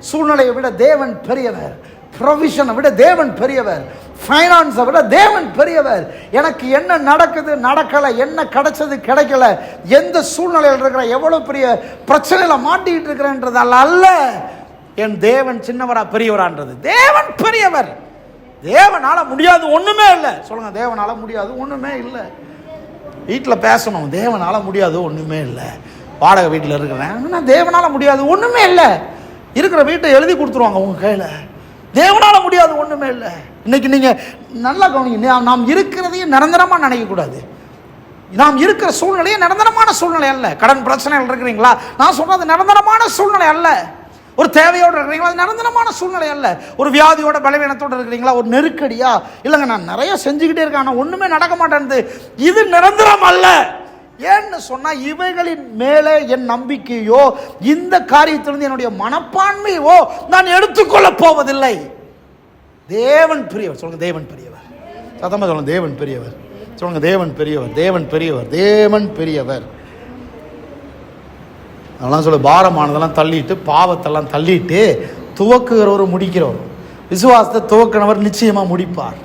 சூழ்நிலையை விட தேவன் பெரியவர். ப்ரொவிஷனை விட தேவன் பெரியவர். ஃபைனான்ஸை விட தேவன் பெரியவர். எனக்கு என்ன நடக்குது, நடக்கலை, என்ன கிடைச்சது, கிடைக்கல, எந்த சூழ்நிலையில் இருக்கிற, எவ்வளவு பெரிய பிரச்சனையில மாட்டிக்கிட்டு இருக்கிறேன்றதால அல்ல, என் தேவன் சின்னவரா பெரியவரான்றது. தேவன் பெரியவர். தேவனால முடியாது ஒண்ணுமே இல்லை. சொல்லுங்க, தேவனால முடியாது ஒண்ணுமே இல்லை. வீட்டில் பேசணும், தேவனால முடியாது ஒண்ணுமே இல்லை. வாடகை வீட்டில் இருக்கிறேன், தேவனால முடியாது ஒண்ணுமே இல்லை. இருக்கிற வீட்டை எழுதி கொடுத்துருவாங்க உங்க கையில. தேவனால முடியாது ஒண்ணுமே இல்லை. இன்னைக்கு நீங்க நல்லா கவனிங்க, நாம் இருக்கிறதையே நிரந்தரமா நினைக்க கூடாது. நாம் இருக்கிற சூழ்நிலையே நிரந்தரமான சூழ்நிலை அல்ல. கடன் பிரச்சனைகள் இருக்கிறீங்களா, நான் சொல்றது நிரந்தரமான சூழ்நிலை அல்ல. ஒரு தேவையோடு இருக்கிறீங்களா, அது நிரந்தரமான சூழ்நிலை அல்ல. ஒரு வியாதியோட பலவீனத்தோடு இருக்கிறீங்களா, ஒரு நெருக்கடியா, இல்லைங்க நான் நிறைய செஞ்சுக்கிட்டே இருக்கேன் ஆனால் ஒண்ணுமே நடக்க மாட்டேன்து, இது நிரந்தரம் அல்ல. ஏன்னு சொன்னா, இவைகளின் மேலே என் நம்பிக்கையோ இந்த காரியத்திலிருந்து என்னுடைய மனப்பான்மையோ நான் எடுத்துக்கொள்ள போவதில்லை. தேவன் பெரியவர். சொல்லுங்க, தேவன் பெரியவர். சத்தமா சொல்லுங்க, தேவன் பெரியவர். சொல்லுங்க, தேவன் பெரியவர், தேவன் பெரியவர், தேவன் பெரியவர். அதெல்லாம் சொல்ல, பாரமானதெல்லாம் தள்ளிட்டு, பாவத்தெல்லாம் தள்ளிட்டு, துவக்குகிறவர் முடிக்கிறவர். விசுவாசத்தை துவக்கினவர் நிச்சயமா முடிப்பார்.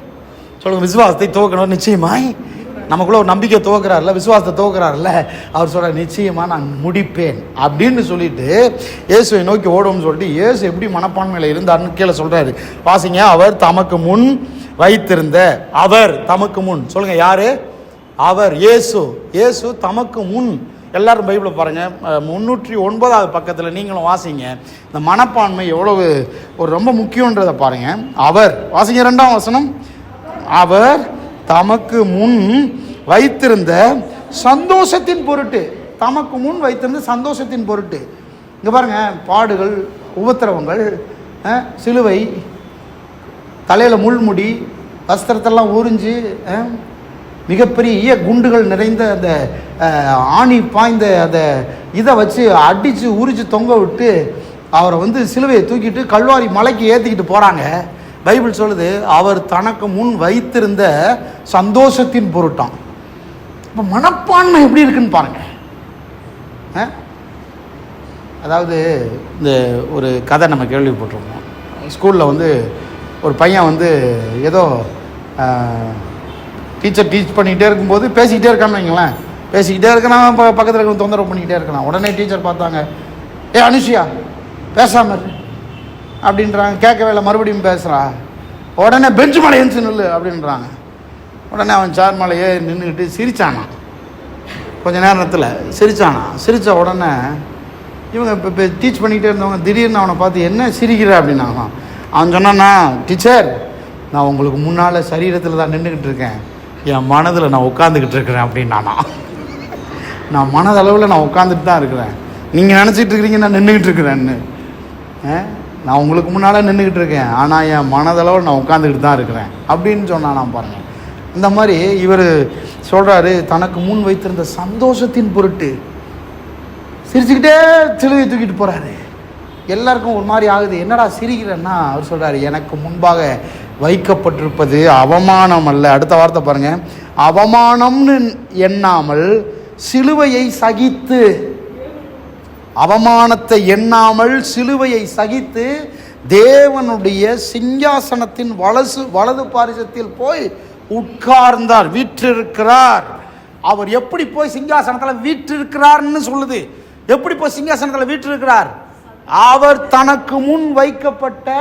சொல்லுங்க, விசுவாசத்தை துவக்கினவர் நிச்சயமாய் நமக்குள்ள ஒரு நம்பிக்கை துவக்கிறார்ல, விசுவாசத்தை துவக்கிறார்ல, அவர் சொல்ற நிச்சயமாக நான் முடிப்பேன் அப்படின்னு சொல்லிட்டு இயேசுவை நோக்கி ஓடுவோம்னு சொல்லிட்டு இயேசு எப்படி மனப்பான்மையில் இருந்தார்னு கீழே சொல்றாரு. வாசிங்க. அவர் தமக்கு முன் வைத்திருந்த, அவர் தமக்கு முன் சொல்லுங்க, யாரு? அவர் இயேசு. இயேசு தமக்கு முன். எல்லாரும் பைபிளை பாருங்க, 309வது பக்கத்தில் நீங்களும் வாசிங்க. இந்த மனப்பான்மை எவ்வளவு ஒரு ரொம்ப முக்கியன்றதை பாருங்க. அவர் வாசிங்க 2ஆம் வசனம். அவர் தமக்கு முன் வைத்திருந்த சந்தோஷத்தின் பொருட்டு, தமக்கு முன் வைத்திருந்த சந்தோஷத்தின் பொருட்டு. இங்கே பாருங்க, பாடுகள், உபத்திரவங்கள், சிலுவை, தலையில் முள்முடி, வஸ்திரத்தெல்லாம் உறிஞ்சு, மிகப்பெரிய குண்டுகள் நிறைந்த அந்த ஆணி பாய்ந்த அந்த இதை வச்சு அடித்து உரிச்சு தொங்க விட்டு அவரை வந்து சிலுவையை தூக்கிட்டு கல்வாரி மலைக்கு ஏற்றிக்கிட்டு போகிறாங்க. பைபிள் சொல்லுது அவர் தனக்கு முன் வைத்திருந்த சந்தோஷத்தின் பொருட்டான். இப்போ மனப்பான்மை எப்படி இருக்குன்னு பாருங்க. அதாவது இந்த ஒரு கதை நம்ம கேள்விப்பட்டிருக்கோம். ஸ்கூலில் வந்து ஒரு பையன் வந்து ஏதோ டீச்சர் டீச் பண்ணிக்கிட்டே இருக்கும்போது பேசிக்கிட்டே இருக்கான்னு வைங்களேன். பேசிக்கிட்டே இருக்கான், பக்கத்தில் இருக்க தொந்தரவு பண்ணிக்கிட்டே இருக்கலாம். உடனே டீச்சர் பார்த்தாங்க, ஏ அனுஷியா பேசாமல் அப்படின்றாங்க. கேட்கவே இல்லை, மறுபடியும் பேசுகிறா. உடனே பெஞ்சு மேலே எழுந்து நில்லு அப்படின்றாங்க. உடனே அவன் சேர் மேலேயே நின்றுக்கிட்டு சிரிச்சானா. கொஞ்ச நேரத்தில் சிரிச்சானா. சிரித்த உடனே இவங்க இப்போ டீச் பண்ணிக்கிட்டே இருந்தவங்க திடீர்னு அவனை பார்த்து என்ன சிரிக்கிற அப்படின்னாங்க. அவன் சொன்னான்னா, டீச்சர் நான் உங்களுக்கு முன்னால் சரீரத்தில் தான் நின்றுக்கிட்டு இருக்கேன், என் மனதில் நான் உட்காந்துக்கிட்டு இருக்கிறேன் அப்படின்னானா. நான் மனதளவில் நான் உட்காந்துட்டு தான் இருக்கிறேன், நீங்கள் நினச்சிட்டு இருக்கிறீங்க நான் நின்றுக்கிட்டு இருக்கிறேன்னு. நான் உங்களுக்கு முன்னால் நின்றுக்கிட்டு இருக்கேன், ஆனால் என் மனதளவில் நான் உட்காந்துக்கிட்டு தான் இருக்கிறேன் அப்படின்னு சொன்னான். நான் பாருங்கள், இந்த மாதிரி இவர் சொல்கிறாரு, தனக்கு முன் வைத்திருந்த சந்தோஷத்தின் பொருட்டு சிரிச்சுக்கிட்டே சிலுவையை தூக்கிட்டு போகிறாரு. எல்லாருக்கும் ஒரு மாதிரி ஆகுது, என்னடா சிரிக்கிறேன்னா அவர் சொல்கிறாரு, எனக்கு முன்பாக வைக்கப்பட்டிருப்பது அவமானம் அல்ல. அடுத்த வார்த்தை பாருங்க, அவமானம்னு எண்ணாமல் சிலுவையை சகித்து, அவமானத்தை எண்ணாமல் சிலுவையை சகித்து தேவனுடைய சிங்காசனத்தின் வலது பாரிசத்தில் போய் உட்கார்ந்தார், வீற்றிருக்கிறார். அவர் எப்படி போய் சிங்காசனத்தில் வீற்றிருக்கிறார்னு சொல்லுது. எப்படி போய் சிங்காசனத்தில் வீற்றிருக்கிறார்? அவர் தனக்கு முன் வைக்கப்பட்ட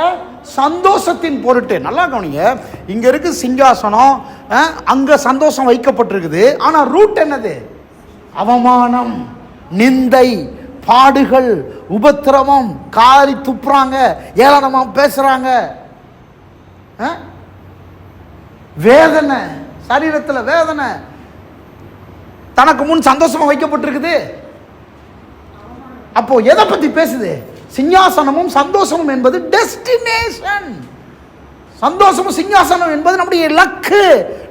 சந்தோஷத்தின் பொருட்டு. நல்லா கவனிங்க, இங்க இருக்கு சிங்காசனம், அங்க சந்தோஷம் வைக்கப்பட்டிருக்குது. ஆனா ரூட் என்னது? அவமானம், நிந்தை, பாடுகள், உபத்திரவம், காரி துப்புறாங்க, ஏளனமா பேசுறாங்க, வேதனை, சரீரத்துல வேதனை. தனக்கு முன் சந்தோஷமா வைக்கப்பட்டிருக்குது. அப்போ எதை பத்தி பேசுது? சிங்காசனமும் சந்தோஷமும் என்பது டெஸ்டினேஷன். சந்தோஷமும் சிங்காசனம் என்பது நம்முடைய இலக்கு,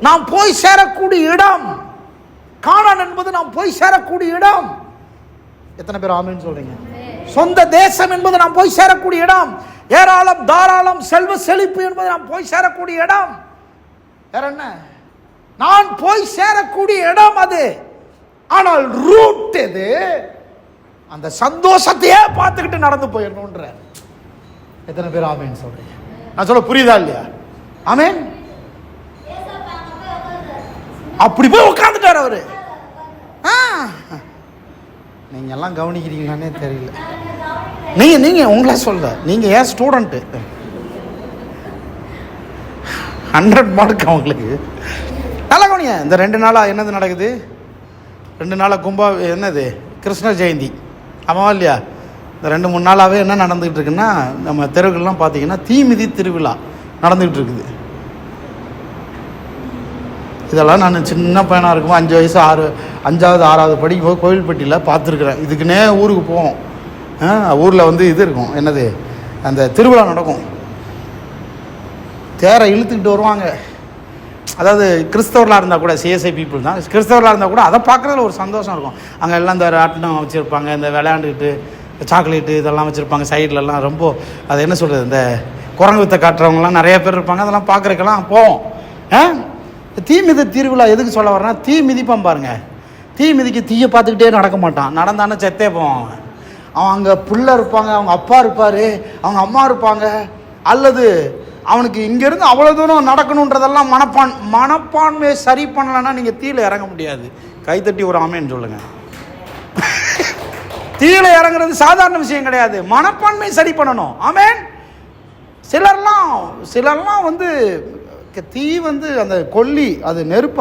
நாம் போய் சேரக்கூடிய இடம். கானான் என்பது நாம் போய் சேரக்கூடிய இடம். எத்தனை பேர் ஆமென் சொல்றீங்க? சொந்த தேசம் என்பது நாம் போய் சேரக்கூடிய இடம். ஏராளம் தாராளம் செல்வ செழிப்பு என்பது நாம் போய் சேரக்கூடிய இடம். வேற என்ன? நான் போய் சேரக்கூடிய இடம் அது. ஆனால் ரூட் எது? அந்த சந்தோஷத்தையே பார்த்துக்கிட்டு நடந்து போயிடணும்ன்ற. எத்தனை பேர் ஆமென் சொல்றீங்க? நான் சொல்ல புரியுதா இல்லையா? ஆமென். அப்படி போய் உட்கார்ந்துட்டார் அவரு. நீங்க எல்லாம் கவனிக்கிறீங்களானே தெரியல. நீங்க உங்களை சொல்ல, நீங்க ஏன் ஸ்டூடெண்ட், 100 மார்க் அவங்களுக்கு. நல்லா கவனிங்க. இந்த 2 நாளா என்னது நடக்குது? 2 நாளா என்னது கிருஷ்ண ஜெயந்தி, ஆமாவா இல்லையா? இந்த 2-3 நாளாகவே என்ன நடந்துகிட்டு இருக்குன்னா, நம்ம தெருவுகள்லாம் பார்த்தீங்கன்னா தீமிதி திருவிழா நடந்துகிட்டு இருக்குது. இதெல்லாம் நான் சின்ன பையனாக இருக்கும்போது 5 வயசு 5வது 6வது படிக்கும்போது கோவில்பட்டியில் பார்த்துருக்குறேன். இதுக்குன்னே ஊருக்கு போவோம். ஊரில் வந்து இது இருக்கும், என்னது, அந்த திருவிழா நடக்கும். தேரை இழுத்துக்கிட்டு வருவாங்க. அதாவது கிறிஸ்தவர்களாக இருந்தால் கூட, சிஎஸ்ஐ பீப்புள் தான், கிறிஸ்தவர்களாக இருந்தால் கூட அதை பார்க்குறதுல ஒரு சந்தோஷம் இருக்கும். அங்கே எல்லாம் இந்த ராட்டினம் வச்சுருப்பாங்க, இந்த விளையாண்டுக்கிட்டு சாக்லேட்டு இதெல்லாம் வச்சுருப்பாங்க சைட்லலாம். ரொம்ப அது என்ன சொல்கிறது, இந்த குரங்கு வித்தை காட்டுறவங்கலாம் நிறைய பேர் இருப்பாங்க. அதெல்லாம் பார்க்குறதுக்கெல்லாம் போவோம். தீமிதி திருவிழா எதுக்கு சொல்ல வரேன்னா, தீ மிதிப்பான் பாருங்க. தீ மிதிக்கு தீயை பார்த்துக்கிட்டே நடக்க மாட்டான், நடந்தானே செத்தே போவான். அவன் அங்கே பிள்ளை இருப்பாங்க, அவங்க அப்பா இருப்பார், அவங்க அம்மா இருப்பாங்க, அல்லது அவனுக்கு இங்கேருந்து அவ்வளோ தூரம் நடக்கணுன்றதெல்லாம் மனப்பான்மையை சரி பண்ணலன்னா நீங்கள் தீயில இறங்க முடியாது. கைத்தட்டி ஒரு ஆமேன்னு சொல்லுங்க. தீயில இறங்குறது சாதாரண விஷயம் கிடையாது. மனப்பான்மையை சரி பண்ணணும். ஆமேன். சிலர்லாம் வந்து தீ வந்து அந்த கொல்லி அது நெருப்பு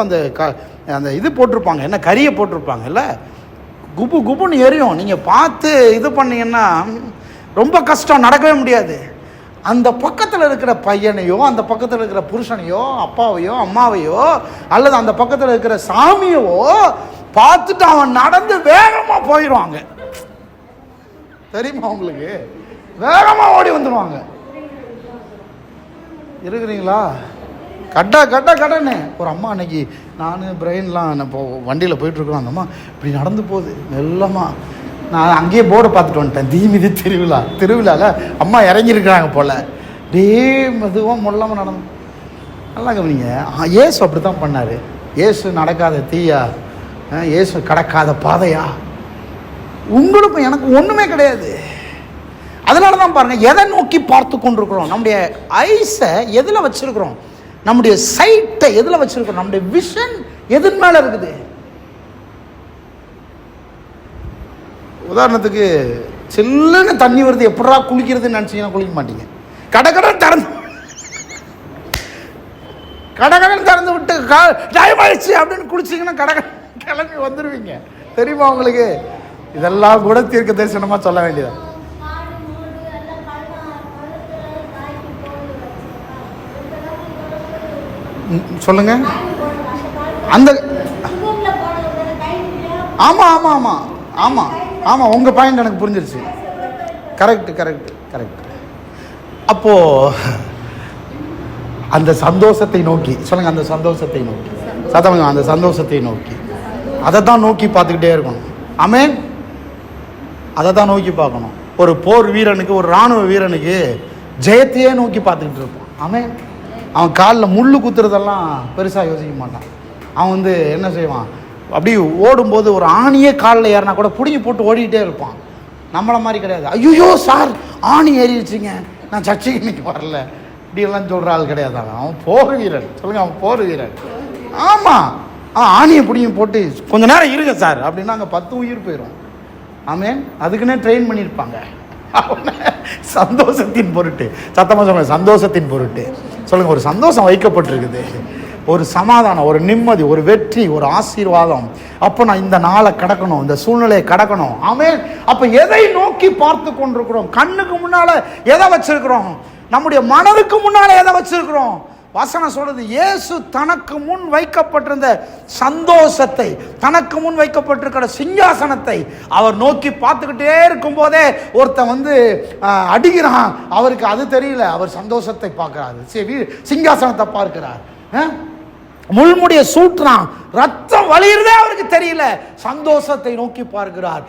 அந்த இது போட்டிருப்பாங்க, என்ன கரியை போட்டிருப்பாங்க இல்லை, குபு குபுன்னு எரியும். நீங்கள் பார்த்து இது பண்ணீங்கன்னா ரொம்ப கஷ்டம், நடக்கவே முடியாது. அந்த பக்கத்தில் இருக்கிற பையனையோ அந்த பக்கத்தில் இருக்கிற புருஷனையோ அப்பாவையோ அம்மாவையோ அல்லது அந்த பக்கத்தில் இருக்கிற சாமியவோ பார்த்துட்டு அவன் நடந்து வேகமாக போயிடுவாங்க. தெரியுமா உங்களுக்கு? வேகமாக ஓடி வந்துடுவாங்க. இருக்கிறீங்களா? கடன்னு ஒரு அம்மா அன்னைக்கு நான் பிரெயின்லாம் இப்போ வண்டியில் போயிட்டுருக்கோம். அந்த அம்மா இப்படி நடந்து போகுது மெல்லமாக. நான் அங்கேயே போர்டை பார்த்துட்டு வந்துட்டேன், தீமிதி திருவிழாவில் அம்மா இறங்கியிருக்கிறாங்க போல். டே மெதுவாக மொல்லாமல் நடந்து. நல்லா கவனிங்க, ஏசு அப்படி தான் பண்ணார். ஏசு நடக்காத தீயா, ஏசு கடக்காத பாதையா? உங்களுக்கும் எனக்கு ஒன்றுமே கிடையாது. அதனால தான் பாருங்கள், எதை நோக்கி பார்த்து கொண்டிருக்கிறோம், நம்முடைய ஐஸை எதில் வச்சுருக்கிறோம், நம்முடைய சைட்டை எதில் வச்சுருக்கிறோம், நம்முடைய விஷன் எதன் மேலே இருக்குது. உதாரணத்துக்கு சில்லுன்னு தண்ணி வருது, எப்படா குளிக்கிறதுன்னு நினச்சிங்கன்னா குளிக்க மாட்டீங்க. கடகடன் திறந்து விட்டு டைம் ஆயிடுச்சு அப்படின்னு குளிச்சிங்கன்னா கடகடன் கிளம்பி வந்துடுவீங்க. தெரியுமா உங்களுக்கு? இதெல்லாம் கூட தீர்க்க தரிசனமாக சொல்ல வேண்டியதான். சொல்லுங்க. அந்த ஆமாம் ஆமாம் ஆமாம் ஆமாம் ஆமாம் உங்கள் பாயிண்ட் எனக்கு புரிஞ்சிருச்சு. கரெக்ட். அப்போது அந்த சந்தோஷத்தை நோக்கி சொல்லுங்க, அந்த சந்தோஷத்தை நோக்கி சத்தவங்க, அந்த சந்தோஷத்தை நோக்கி அதை தான் நோக்கி பார்த்துக்கிட்டே இருக்கணும். ஆமென். அதை தான் நோக்கி பார்க்கணும். ஒரு போர் வீரனுக்கு, ஒரு இராணுவ வீரனுக்கு ஜெயத்தையே நோக்கி பார்த்துக்கிட்டு இருப்பான். ஆமென். அவன் காலில் முள்ளு குத்துறதெல்லாம் பெருசாக யோசிக்க மாட்டான். அவன் வந்து என்ன செய்வான், அப்படி ஓடும்போது ஒரு ஆணியே காலில் ஏறினா கூட பிடிங்கி போட்டு ஓடிக்கிட்டே இருப்பான். நம்மளை மாதிரி கிடையாது. ஐயோ சார் ஆணி ஏறிடுச்சிங்க, நான் சர்ச்சைக்கு இன்னைக்கு வரல, இப்படியெல்லாம் சொல்கிற ஆள் கிடையாது. அவன் போர் வீரன். சொல்லுங்கள், அவன் போர் வீரன். ஆமாம், ஆணியை பிடிங்கி போட்டு கொஞ்ச நேரம் இருங்க சார் அப்படின்னா அங்கே 10 உயிர் போயிடும். ஆமேன். அதுக்குன்னே ட்ரெயின் பண்ணியிருப்பாங்க. சந்தோஷத்தின் பொருட்டு, சத்தமாக சொல்லுங்கள், சந்தோஷத்தின் பொருட்டு சொல்லுங்கள். ஒரு சந்தோஷம் வைக்கப்பட்டிருக்குது, ஒரு சமாதானம், ஒரு நிம்மதி, ஒரு வெற்றி, ஒரு ஆசீர்வாதம். அப்போ நான் இந்த நாளை கடக்கணும், இந்த சூழ்நிலையை கடக்கணும். ஆமென். அப்போ எதை நோக்கி பார்த்து கொண்டிருக்கிறோம்? கண்ணுக்கு முன்னால எதை வச்சிருக்கிறோம்? நம்முடைய மனதுக்கு முன்னால எதை வச்சிருக்கிறோம்? வசனம் சொல்றது, இயேசு தனக்கு முன் வைக்கப்பட்டிருந்த சந்தோஷத்தை, தனக்கு முன் வைக்கப்பட்டிருக்கிற சிங்காசனத்தை அவர் நோக்கி பார்த்துக்கிட்டே இருக்கும் போதே ஒருத்தன் வந்து அடிக்கிறான். அவருக்கு அது தெரியல, அவர் சந்தோஷத்தை பார்க்கிறாரு. சரி, சிங்காசனத்தை பார்க்கிறார். முள்முடிய சூட்டுறான், ரத்தம் வழியிறதே அவருக்கு தெரியல, சந்தோஷத்தை நோக்கி பார்க்கிறார்.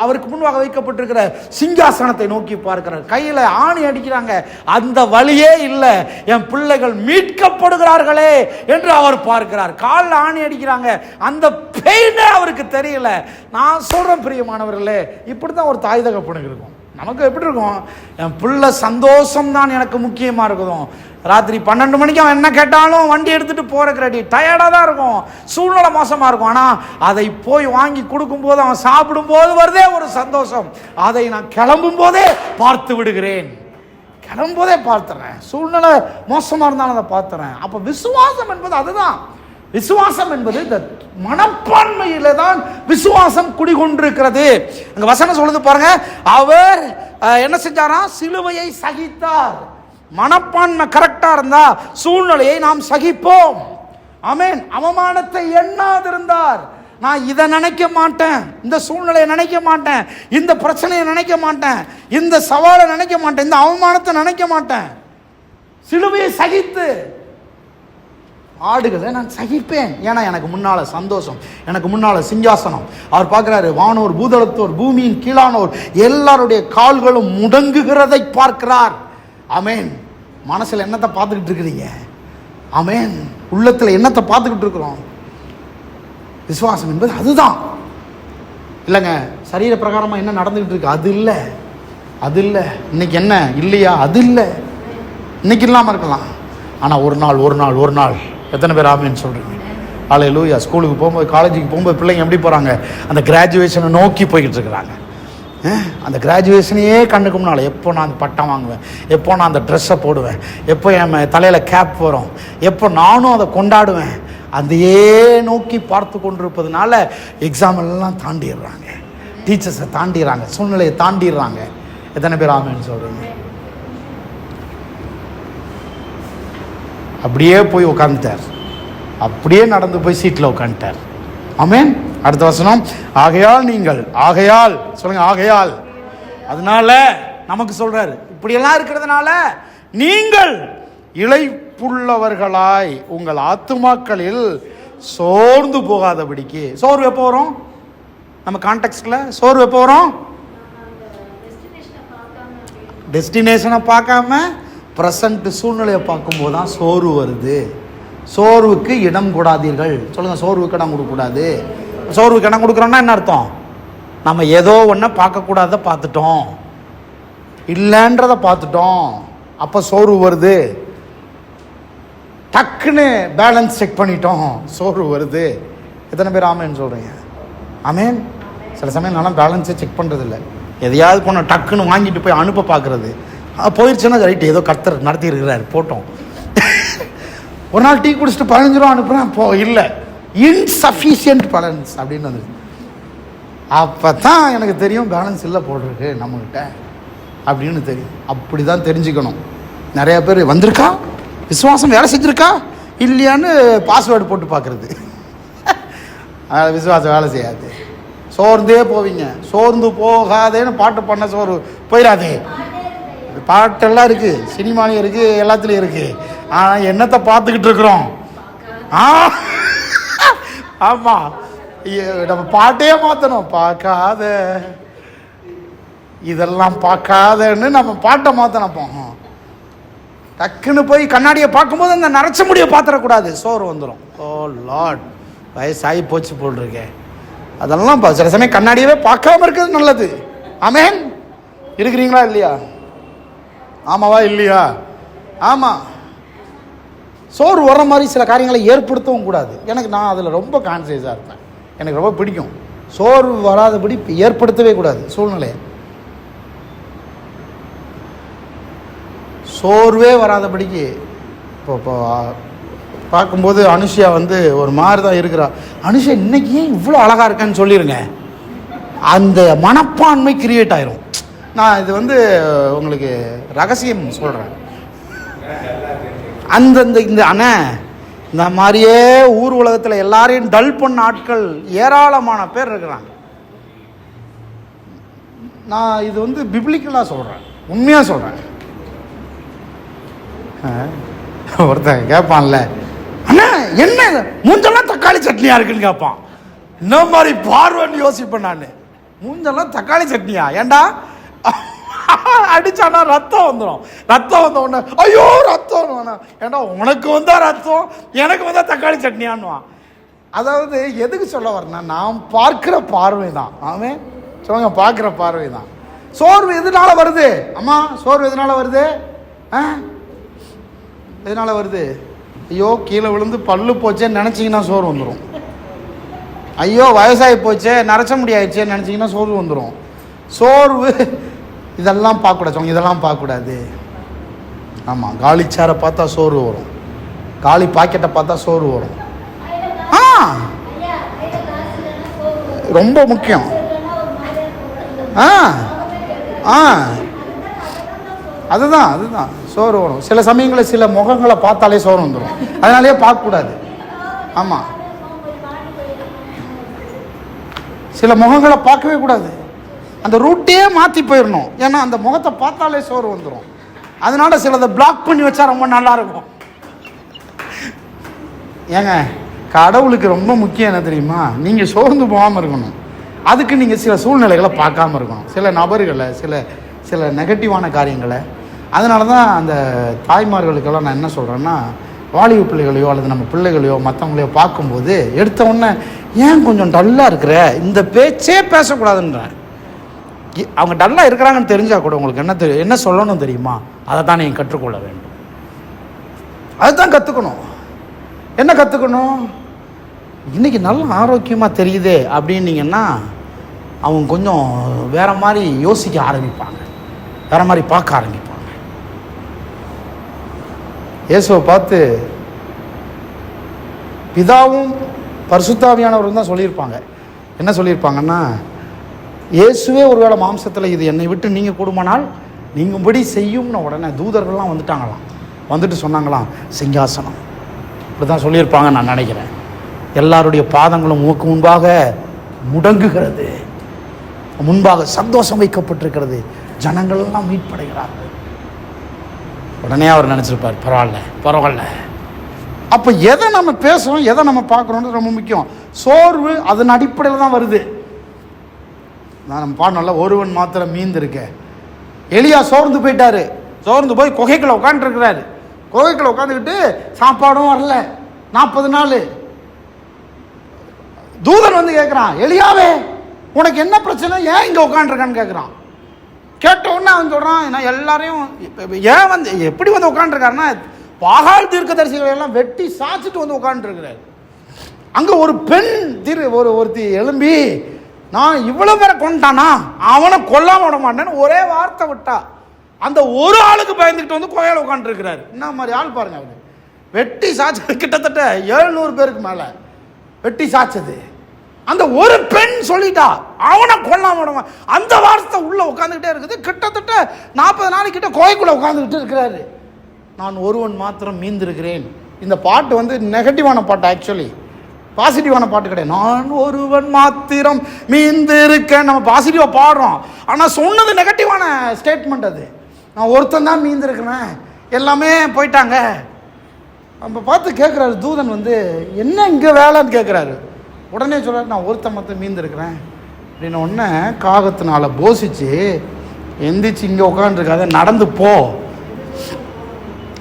அவருக்கு முன்பாக வைக்கப்பட்டிருக்கிற சிங்காசனத்தை நோக்கி பார்க்கிறார். கையில ஆணி அடிக்கிறாங்க, அந்த வழியே இல்லை, என் பிள்ளைகள் மீட்கப்படுகிறார்களே என்று அவர் பார்க்கிறார். காலில் ஆணி அடிக்கிறாங்க, அந்த பெயினே அவருக்கு தெரியல. நான் சொல்றேன் பிரியமானவர்களே, இப்படித்தான் ஒரு தாய் தகப்பனுக்கு இருக்கும். நமக்கு எப்படி இருக்கும்? என் பிள்ளை சந்தோஷம் தான் எனக்கு முக்கியமாக இருக்குதும். ராத்திரி 12 மணிக்கு அவன் என்ன கேட்டாலும் வண்டி எடுத்துகிட்டு போகிறக்கு ரெடி. டயர்டாக தான் இருக்கும், சூழ்நிலை மோசமாக இருக்கும். ஆனால் அதை போய் வாங்கி கொடுக்கும்போது, அவன் சாப்பிடும்போது வருதே ஒரு சந்தோஷம். அதை நான் கிளம்பும் போதே பார்த்து விடுகிறேன். கிளம்பும் போதே பார்த்துறேன். சூழ்நிலை மோசமாக இருந்தாலும் அதை பார்த்துறேன். அப்போ விசுவாசம் என்பது அதுதான். விசுவாசம் என்பது இந்த மனப்பான்மையில தான் விசுவாசம் குடிகொண்டிருக்கிறது. அங்க வசனம் சொல்லுது பாருங்க, அவர் என்ன செஞ்சாரா? சிலுவையை சகித்தார். மனப்பான்மை கரெக்டா இருந்தா சூழ்நிலையை நாம் சகிப்போம். ஆமென். அவமானத்தை எண்ணாதிருந்தார். நான் இதை நினைக்க மாட்டேன், இந்த சூழ்நிலையை நினைக்க மாட்டேன், இந்த பிரச்சனையை நினைக்க மாட்டேன், இந்த சவாலை நினைக்க மாட்டேன், இந்த அவமானத்தை நினைக்க மாட்டேன். சிலுவையை சகித்து ஆடுகளை நான் சகிப்பேன். ஏன்னா எனக்கு முன்னால சந்தோஷம், எனக்கு முன்னால சிங்காசனம். அவர் பார்க்கிறாரு, வானோர் பூதளத்தோர் பூமியின் கீழானோர் எல்லாருடைய கால்களும் முடங்குகிறதை பார்க்கிறார். ஆமென். மனசுல என்னத்தை பார்த்துக்கிட்டு இருக்கிறீங்க? ஆமென். உள்ளத்துல என்னத்தை பார்த்துக்கிட்டு இருக்கிறோம்? விசுவாசம் என்பது அதுதான். இல்லைங்க, சரீர பிரகாரமா என்ன நடந்துகிட்டு இருக்கு அது இல்லை, அது இல்லை. இன்னைக்கு என்ன இல்லையா அது இல்லை. இன்னைக்கு இல்லாமல் இருக்கலாம், ஆனால் ஒரு நாள் எத்தனை பேர் ஆமேன்னு சொல்கிறீங்க? அல்லேலூயா. ஸ்கூலுக்கு போகும்போது, காலேஜுக்கு போகும்போது பிள்ளைங்க எப்படி போகிறாங்க? அந்த கிராஜுவேஷனை நோக்கி போய்கிட்டு இருக்கிறாங்க. அந்த கிராஜுவேஷனையே கண்ணுக்கு முன்னால், எப்போ நான் அந்த பட்டம் வாங்குவேன், எப்போ நான் அந்த ட்ரெஸ்ஸை போடுவேன், எப்போ என் தலையில் கேப் வரும், எப்போ நானும் அதை கொண்டாடுவேன், அதையே நோக்கி பார்த்து கொண்டிருப்பதுனால எக்ஸாம் எல்லாம் தாண்டிடுறாங்க, டீச்சர்ஸை தாண்டிடுறாங்க, சூழ்நிலையை தாண்டிடுறாங்க. எத்தனை பேர் ஆமேன்னு சொல்கிறீங்க? அப்படியே போய் உட்காந்துட்டார், அப்படியே நடந்து போய் சீட்டில் உட்காந்துட்டார். ஆமென். அடுத்த வசனம், ஆகையால் சொல்லுங்க, ஆகையால். அதனால நமக்கு சொல்றாரு, இப்படியெல்லாம் இருக்கிறதுனால நீங்கள் இளைப்புள்ளவர்களாய் உங்கள் ஆத்துமாக்களில் சோர்ந்து போகாதபடிக்கு. சோர்வு எப்போ வரும்? நம்ம கான்டெக்ஸ்ட்ல சோர்வு எப்போ வரும்? டெஸ்டினேஷனை பார்க்காம ப்ரெசண்ட் சூழ்நிலையை பார்க்கும்போது தான் சோர்வு வருது. சோர்வுக்கு இடம் கூடாதீர்கள். சொல்லுங்கள், சோர்வுக்கு இடம் கொடுக்கக்கூடாது. சோர்வுக்கு இடம் கொடுக்குறோன்னா என்ன அர்த்தம்? நம்ம ஏதோ ஒன்றை பார்க்கக்கூடாத பார்த்துட்டோம், இல்லைன்றதை பார்த்துட்டோம், அப்போ சோர்வு வருது. டக்குன்னு பேலன்ஸ் செக் பண்ணிட்டோம், சோர்வு வருது. எத்தனை பேர் ஆமேன்னு சொல்கிறீங்க? ஆமேன். சில சமயம் நல்லா பேலன்ஸே செக் பண்ணுறதில்ல, எதையாவது போன டக்குன்னு வாங்கிட்டு போய் அனுப்ப பார்க்குறது. போயிடுச்சுன்னா ரைட்டு, ஏதோ கர்த்தர் நடத்தி இருக்கிறார், போட்டோம். ஒரு நாள் டீ குடிச்சிட்டு 15 ரூபா அனுப்புகிறேன், இல்லை இன்சஃபிஷியன்ட் பேலன்ஸ் அப்படின்னு வந்துருக்கு. அப்போ தான் எனக்கு தெரியும் பேலன்ஸ் இல்லை போட்டிருக்கு நம்மக்கிட்ட அப்படின்னு தெரியும். அப்படி தான் தெரிஞ்சுக்கணும். நிறையா பேர் வந்திருக்கா, விசுவாசம் வேலை செஞ்சுருக்கா இல்லையான்னு பாஸ்வேர்டு போட்டு பார்க்குறது. விசுவாசம் வேலை செய்யாது, சோர்ந்தே போவீங்க. சோர்ந்து போகாதேன்னு பாட்டு பண்ண சோர்வு போயிடாதே. பாட்டெல்லாம் இருக்குது, சினிமாலையும் இருக்குது, எல்லாத்துலேயும் இருக்குது. ஆனால் என்னத்தை பார்த்துக்கிட்டு இருக்கிறோம்? ஆமாம், நம்ம பாட்டே மாற்றணும். பார்க்காத இதெல்லாம் பார்க்காதன்னு நம்ம பாட்டை மாற்றணும். போகும் டக்குன்னு போய் கண்ணாடியை பார்க்கும்போது அந்த நரைச்ச முடியை பார்த்துடக்கூடாது, சோறு வந்துடும். ஓ லார்ட், வயசாகி போச்சு போட்டிருக்கேன். அதெல்லாம் சில சமயம் கண்ணாடியவே பார்க்காம இருக்கிறது நல்லது. ஆமென். இருக்கிறீங்களா இல்லையா? ஆமாவா இல்லையா? ஆமாம். சோறு வர்ற மாதிரி சில காரியங்களை ஏற்படுத்தவும் கூடாது. நான் அதில் ரொம்ப கான்சியஸாக இருப்பேன். எனக்கு ரொம்ப பிடிக்கும். சோறு வராதபடி ஏற்படுத்தவே கூடாது சூழ்நிலையை. சோர்வே வராதபடிக்கு இப்போ பார்க்கும்போது அனுஷியா ஒரு மாதிரி தான் இருக்கிறா. அனுஷியா இன்னைக்கு ஏன் இவ்வளோ அழகாக இருக்கேன்னு சொல்லிடுங்க, அந்த மனப்பான்மை கிரியேட் ஆயிரும். நான் இது உங்களுக்கு ரகசியம் சொல்கிறேன். இந்த அண்ணா இந்த மாதிரியே ஊர் உலகத்தில் எல்லாரையும் டல் பண்ண ஆட்கள் ஏராளமான பேர் இருக்கிறாங்க. நான் இது பிப்ளிக்கலாக சொல்கிறேன், உண்மையாக சொல்கிறேன். ஒருத்தன் கேட்பான்ல, அண்ணா என்ன மூஞ்செல்லாம் தக்காளி சட்னியா இருக்குன்னு கேட்பான். இந்த மாதிரி பார்வைன்னு யோசிப்பேன் நான். மூஞ்செல்லாம் தக்காளி சட்னியா? ஏண்டா அடிச்சானா ரத்தம் வந்துடும். ரத்தம் வந்த உடனே ஐயோ ரத்தம், ஏண்டா உனக்கு வந்தா ரத்தம், எனக்கு வந்தா தக்காளி சட்னியான்னுவான். அதாவது எதுக்கு சொல்ல வரேன்னா, நாம் பார்க்கிற பார்வை தான். ஆமென் சொல்லுங்க, பார்க்கிற பார்வை தான். சோர்வு எதனால வருது? அம்மா, சோர்வு எதனால வருது? எதனால வருது? ஐயோ கீழே விழுந்து பல்லு போச்சேன்னு நினச்சிங்கன்னா சோர்வு வந்துடும். ஐயோ வயசாகி போச்சே, நரைச்ச முடியாயிடுச்சேன்னு நினச்சிங்கன்னா சோர்வு வந்துடும். சோர்வு இதெல்லாம் பார்க்கக்கூடாது, இதெல்லாம் பார்க்கக்கூடாது. ஆமாம், காலிச்சாரை பார்த்தா சோர்வு வரும், காலி பாக்கெட்டை பார்த்தா சோர்வு வரும். ரொம்ப முக்கியம். அதுதான் சோறு வரும். சில சமயங்களில் சில முகங்களை பார்த்தாலே சோறு வந்துடும், அதனாலேயே பார்க்கக்கூடாது. ஆமாம், சில முகங்களை பார்க்கவே கூடாது, அந்த ரூட்டே மாற்றி போயிடணும். ஏன்னா அந்த முகத்தை பார்த்தாலே சோறு வந்துடும். அதனால சிலதை பிளாக் பண்ணி வச்சா ரொம்ப நல்லா இருக்கும். ஏங்க, கடவுளுக்கு ரொம்ப முக்கியம் என்ன தெரியுமா? நீங்கள் சோர்ந்து போகாமல் இருக்கணும். அதுக்கு நீங்கள் சில சூழ்நிலைகளை பார்க்காம இருக்கணும், சில நபர்களை, சில நெகட்டிவான காரியங்களை. அதனால தான் அந்த தாய்மார்களுக்கெல்லாம் நான் என்ன சொல்கிறேன்னா, வாலிப பிள்ளைகளையோ அல்லது நம்ம பிள்ளைகளையோ மற்றவங்களையோ பார்க்கும்போது எடுத்த உடனே ஏன் கொஞ்சம் டல்லாக இருக்கிற, இந்த பேச்சே பேசக்கூடாதுன்றேன். அவங்க டல்லாக இருக்கிறாங்கன்னு தெரிஞ்சால் கூட உங்களுக்கு என்ன சொல்லணும் தெரியுமா? அதை தான் நீங்கள் கற்றுக்கொள்ள வேண்டும். அதுதான் கற்றுக்கணும். என்ன கற்றுக்கணும்? இன்றைக்கி நல்ல ஆரோக்கியமாக தெரியுதே அப்படின்னீங்கன்னா அவங்க கொஞ்சம் வேறு மாதிரி யோசிக்க ஆரம்பிப்பாங்க, வேறு மாதிரி பார்க்க ஆரம்பிப்பாங்க. இயேசுவை பார்த்து பிதாவும் பரிசுத்தாவியானவரும் தான் சொல்லியிருப்பாங்க. என்ன சொல்லியிருப்பாங்கன்னா, இயேசுவே ஒருவேளை மாம்சத்தில் இது என்னை விட்டு நீங்கள் கூடுமானால் நீங்கும்படி செய்யும்னு உடனே தூதர்கள்லாம் வந்துட்டாங்களாம். வந்துட்டு சொன்னாங்களாம், சிங்காசனம். இப்படி தான் சொல்லியிருப்பாங்க நான் நினைக்கிறேன். எல்லாருடைய பாதங்களும் உமக்கு முன்பாக முடங்குகிறது, முன்பாக சந்தோஷம் வைக்கப்பட்டிருக்கிறது, ஜனங்கள்லாம் மீட்படைகிறார்கள். உடனே அவர் நினச்சிருப்பார், பரவாயில்ல. அப்போ எதை நம்ம பேசுகிறோம், எதை நம்ம பார்க்குறோன்றது ரொம்ப முக்கியம். சோர்வு அதன் அடிப்படையில் தான் வருது. நான் நம்ம பாடணும்ல, ஒருவன் மாத்திரம் மீந்து இருக்க. எலியா சோர்ந்து போயிட்டாரு. சோர்ந்து போய் குகைக்குள்ள உட்காந்துருக்கிறாரு. குகைக்குள்ள உட்காந்துக்கிட்டு சாப்பாடும் வரல 40 நாள். தூதன் வந்து கேட்குறான், எலியாவே உனக்கு என்ன பிரச்சனை, ஏன் இங்கே உட்காந்துருக்கான்னு கேட்குறான். கேட்ட உடனே அவன் சொல்கிறான், நான் எல்லாரையும் ஏன் வந்து எப்படி வந்து உட்காந்துருக்காருன்னா, பாகால் தீர்க்கதரிசிகளை எல்லாம் வெட்டி சாச்சிட்டு வந்து உட்காந்துருக்கிறார். அங்கே ஒரு பெண் ஒருத்தி எழும்பி, நான் இவ்வளோ பேரை கொண்டானா அவனை கொல்லாம விட மாட்டேன்னு ஒரே வார்த்தை விட்டா. அந்த ஒரு ஆளுக்கு பயந்துக்கிட்டு வந்து கோயில உட்காந்துருக்கிறாரு. என்ன மாதிரி ஆள் பாருங்க. அவரு வெட்டி சாச்சது கிட்டத்தட்ட 700 பேருக்கு மேலே வெட்டி சாச்சது. அந்த ஒரு பெண் சொல்லிட்டா அவனை கொல்லாம விட. அந்த வார்த்தை உள்ள உட்காந்துக்கிட்டே இருக்குது. கிட்டத்தட்ட 40 நாளைக்கிட்ட கோயிலுக்குள்ள உட்காந்துக்கிட்டு இருக்கிறாரு. நான் ஒருவன் மாத்திரம் மீந்திருக்கிறேன். இந்த பாட்டு வந்து நெகட்டிவான பாட்டு, ஆக்சுவலி பாசிட்டிவான பாட்டு கிடையாது. நான் ஒருவன் மாத்திரம் மீந்திருக்கேன் நம்ம பாசிட்டிவாக பாடுறோம். ஆனால் சொன்னது நெகட்டிவான ஸ்டேட்மெண்ட். அது நான் ஒருத்தன் தான் மீந்திருக்கிறேன், எல்லாமே போயிட்டாங்க. நம்ம பார்த்து கேட்குறாரு தூதன் வந்து, என்ன இங்கே வேலைன்னு கேட்குறாரு. உடனே சொல்கிறார், நான் ஒருத்தன் மாத்திரம் மீந்திருக்கிறேன் அப்படின்னு. உடனே காகத்தினால போசிச்சு எந்திரிச்சு இங்கே உட்காந்துருக்காத, நடந்து போ,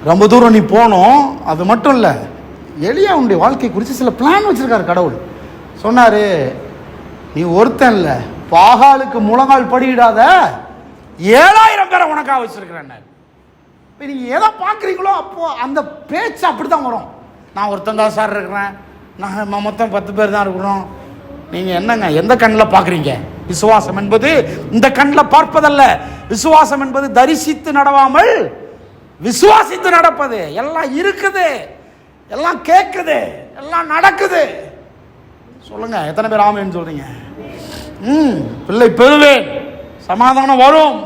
ரொம்ப தூரம் நீ போகணும். அது மட்டும் இல்லை, எலியாவுடைய வாழ்க்கை குறித்து சில பிளான் வச்சுருக்காரு கடவுள். சொன்னார், நீ ஒருத்தன் இல்லை, பாகாலுக்கு முழங்கால் படியிடாத 7000 பேரை உனக்காக வச்சுருக்கிறேன். இப்போ நீங்கள் எதை பார்க்குறீங்களோ அப்போது அந்த பேச்சு அப்படி தான் வரும். நான் ஒருத்தன் தான் சார் இருக்கிறேன், நான் மொத்தம் 10 பேர் தான் இருக்கிறோம். நீங்கள் என்னங்க எந்த கண்ணில் பார்க்குறீங்க? விசுவாசம் என்பது இந்த கண்ணில் பார்ப்பதல்ல. விசுவாசம் என்பது தரிசித்து நடவாமல் விசுவாசித்து நடப்பது. எல்லாம் இருக்குது, எல்லாம் கேட்குது, எல்லாம் நடக்குது. சொல்லுங்க, எத்தனை பேர் ஆமேன்னு சொல்றீங்க? பிள்ளை பெறுவேன், சமாதானம் வரும்,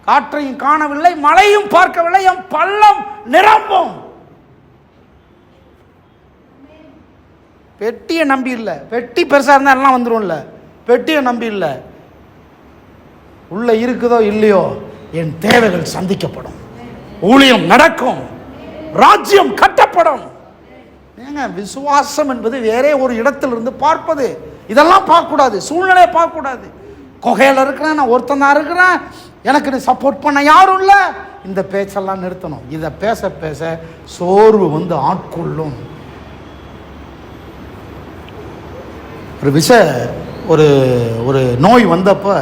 காற்றையும் காணவில்லை, மழையும் பார்க்கவில்லை, என் பள்ளம் நிரம்பும். பெட்டியை நம்பி இல்லை, பெட்டி பெருசா இருந்தா எல்லாம் வந்துரும்ல, பெட்டியை நம்பி இல்லை. உள்ள இருக்குதோ இல்லையோ என் தேவைகள் சந்திக்கப்படும், ஊழியம் நடக்கும், ராஜ்யம் கட்டப்படும். ஏங்க, விசுவாசம் என்பது வேறே ஒரு இடத்திலிருந்து பார்ப்பது. இதெல்லாம் பார்க்கக்கூடாது, சூழ்நிலையை பார்க்கக்கூடாது. குகையில் இருக்கிறேன், நான் ஒருத்தன் தான் இருக்கிறேன், எனக்கு சப்போர்ட் பண்ண யாரும் இல்லை, இந்த பேச்செல்லாம் நிறுத்தணும். இதை பேச பேச சோர்வு வந்து ஆட்கொள்ளும். ஒரு ஒரு நோய் வந்தப்போ